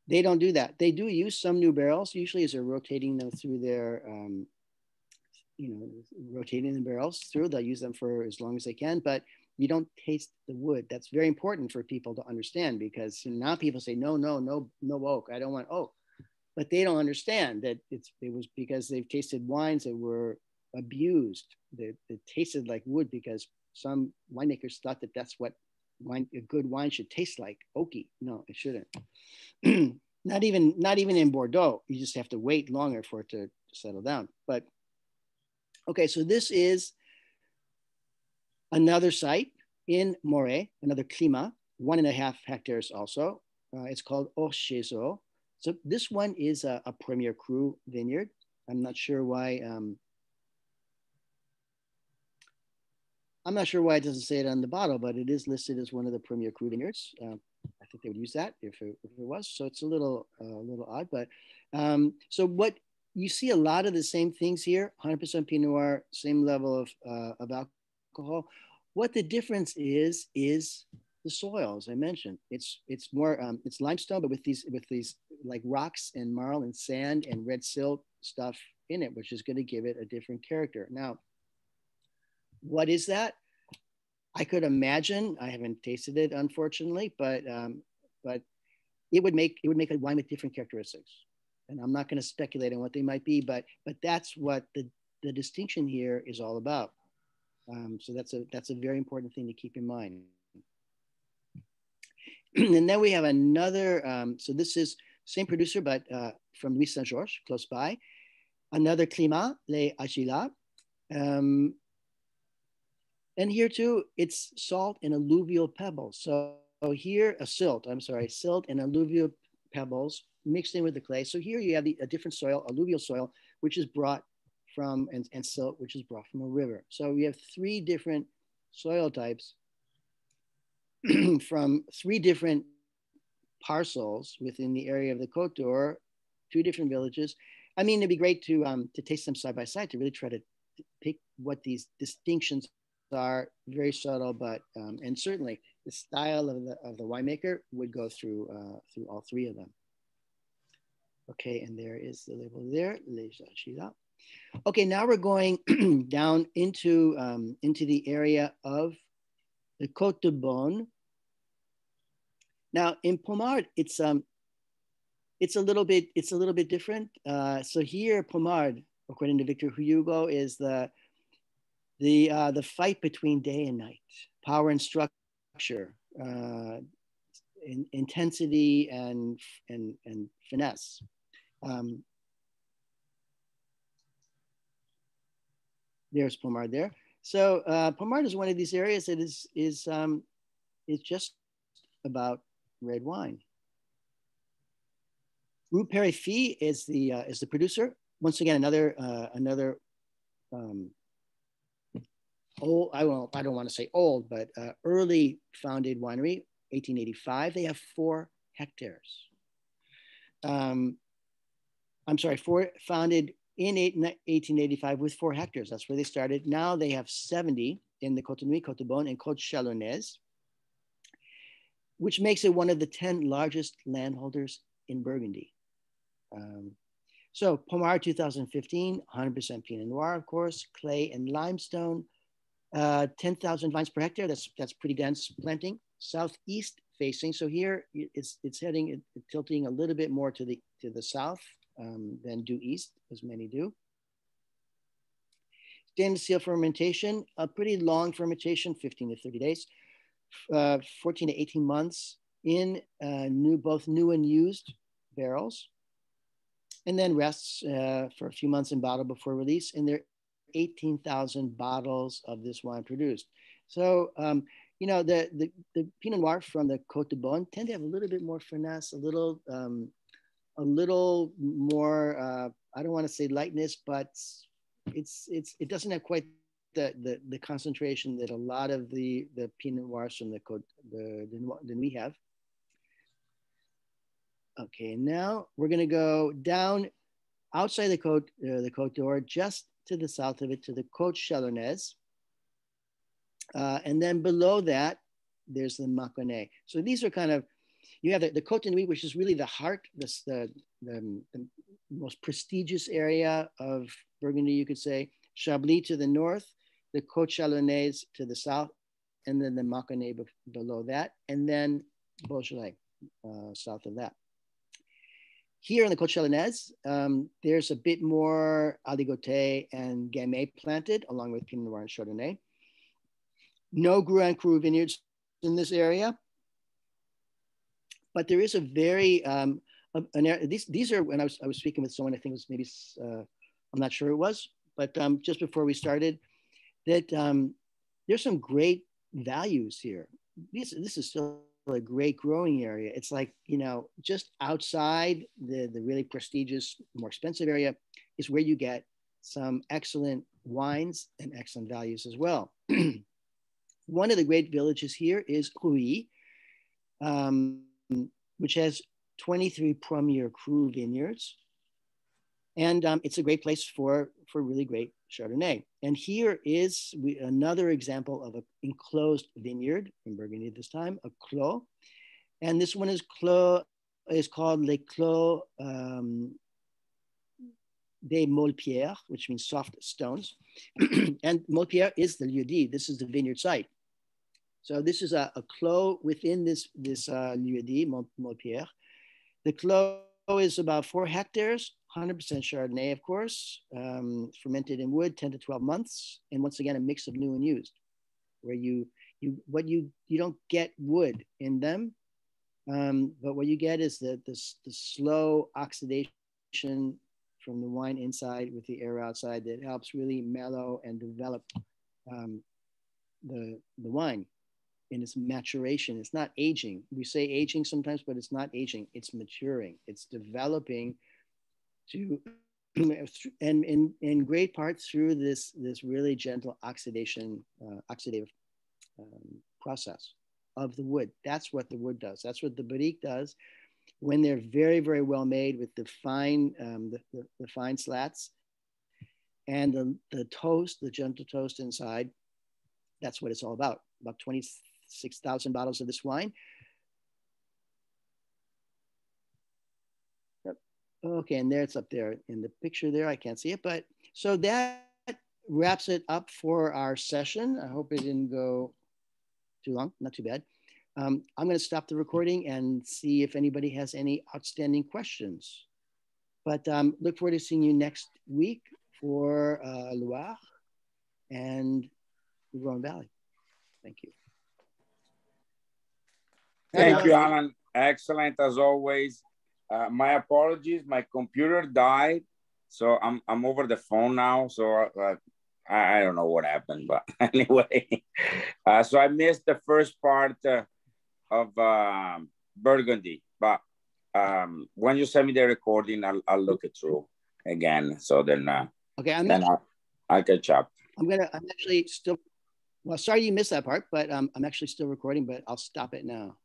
they don't do that. They do use some new barrels, usually as they're rotating them through their, rotating the barrels through. They'll use them for as long as they can, but you don't taste the wood. That's very important for people to understand, because now people say, no oak. I don't want oak. But they don't understand that it was because they've tasted wines that were abused, that tasted like wood, because some winemakers thought that that's what a good wine should taste like, oaky. No, it shouldn't. not even in Bordeaux. You just have to wait longer for it to settle down. But okay, so this is another site in Moret, another climat, 1.5 hectares also. It's called Orchezo. So this one is a Premier Cru vineyard. I'm not sure why. I'm not sure why it doesn't say it on the bottle, but it is listed as one of the premier cru vineyards. I think they would use that if it was. So it's a little odd, but so what you see a lot of the same things here, 100% Pinot Noir, same level of alcohol. What the difference is the soil, as I mentioned. It's more it's limestone, but with these like rocks and marl and sand and red silt stuff in it, which is going to give it a different character. Now, what is that? I could imagine. I haven't tasted it, unfortunately, but it would make a wine with different characteristics. And I'm not going to speculate on what they might be, but that's what the distinction here is all about. So that's a very important thing to keep in mind. And then we have another. So this is same producer, but from Louis Saint Georges, close by. Another Climat, Les Agilas. And here too, it's salt and alluvial pebbles. So here, silt and alluvial pebbles mixed in with the clay. So here you have a different soil, alluvial soil, which is brought from, and silt, which is brought from a river. So we have three different soil types from three different parcels within the area of the Côte d'Or, two different villages. I mean, it'd be great to taste them side by side to really try to pick what these distinctions are. Very subtle, but and certainly the style of the winemaker would go through all three of them. Okay, and there is the label there. Okay, now we're going down into the area of the Côte de Beaune. Now in Pommard, it's a little bit different. So here, Pommard, according to Victor Hugo, is the fight between day and night, power and structure, intensity and finesse. There's Pommard there. So Pommard is one of these areas that is just about red wine. Rue Périfie is the producer. Once again, another old, I don't want to say old, but early founded winery, 1885. They have 4 hectares. I'm sorry, founded in 1885 with 4 hectares. That's where they started. Now they have 70 in the Côte de Nuit, Côte de Beaune, and Côte Chalonnaise, which makes it one of the 10 largest landholders in Burgundy. So Pommard 2015, 100% Pinot Noir, of course, clay and limestone, 10,000 vines per hectare. That's pretty dense planting. Southeast facing. So here it's tilting a little bit more to the south than due east, as many do. Stainless steel fermentation, a pretty long fermentation, 15 to 30 days, 14 to 18 months in both new and used barrels, and then rests for a few months in bottle before release. And there are 18,000 bottles of this wine produced. So, the Pinot Noir from the Côte de Beaune tend to have a little bit more finesse, a little more, I don't want to say lightness, but it doesn't have quite the concentration that a lot of the Pinot Noirs from the Côte de Nuit have. Okay, now we're going to go down outside the Côte d'Or, just to the south of it, to the Côte Chalonnaise. And then below that, there's the Mâconnais. So these are kind of, you have the Côte de Nuit, which is really the heart, the most prestigious area of Burgundy, you could say. Chablis to the north, the Côte Chalonnaise to the south, and then the Mâconnais below that, and then Beaujolais south of that. Here in the Côte Chalonnaise, there's a bit more Aligoté and Gamay planted, along with Pinot Noir and Chardonnay. No Grand Cru vineyards in this area, but there is a very these are, when I was speaking with someone, I think it was maybe I'm not sure it was, but just before we started, that there's some great values here. This is still a great growing area. It's like, just outside the really prestigious, more expensive area is where you get some excellent wines and excellent values as well. one of the great villages here is Rouy, which has 23 premier cru vineyards. And it's a great place for really great Chardonnay. And here is another example of an enclosed vineyard in Burgundy this time, a clos. And this one is called Les Clos des Mollepierres, which means soft stones. And Mollepierre is the lieu-dit. This is the vineyard site. So this is a clos within this lieu-dit, Mollepierre. The clos is about 4 hectares, 100% Chardonnay, of course, fermented in wood, 10 to 12 months. And once again, a mix of new and used, where you don't get wood in them, but what you get is the slow oxidation from the wine inside with the air outside that helps really mellow and develop the wine in its maturation. It's not aging. We say aging sometimes, but it's not aging. It's maturing. It's developing to, and in great part through this really gentle oxidative process of the wood. That's what the wood does. That's what the barrique does when they're very, very well made with the fine, the fine slats and the toast, the gentle toast inside. That's what it's all about. About 26,000 bottles of this wine. Okay, and there it's up there in the picture there. I can't see it, but so that wraps it up for our session. I hope it didn't go too long, not too bad. I'm going to stop the recording and see if anybody has any outstanding questions. But look forward to seeing you next week for Loire and the Rhone Valley. Thank you. Thank you, Alan. Excellent as always. My apologies. My computer died, so I'm over the phone now. So I don't know what happened, but anyway, so I missed the first part of Burgundy. But when you send me the recording, I'll look it through again. So then, okay, I'll catch up. I'm actually still. Well, sorry you missed that part, but I'm actually still recording. But I'll stop it now.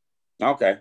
Okay.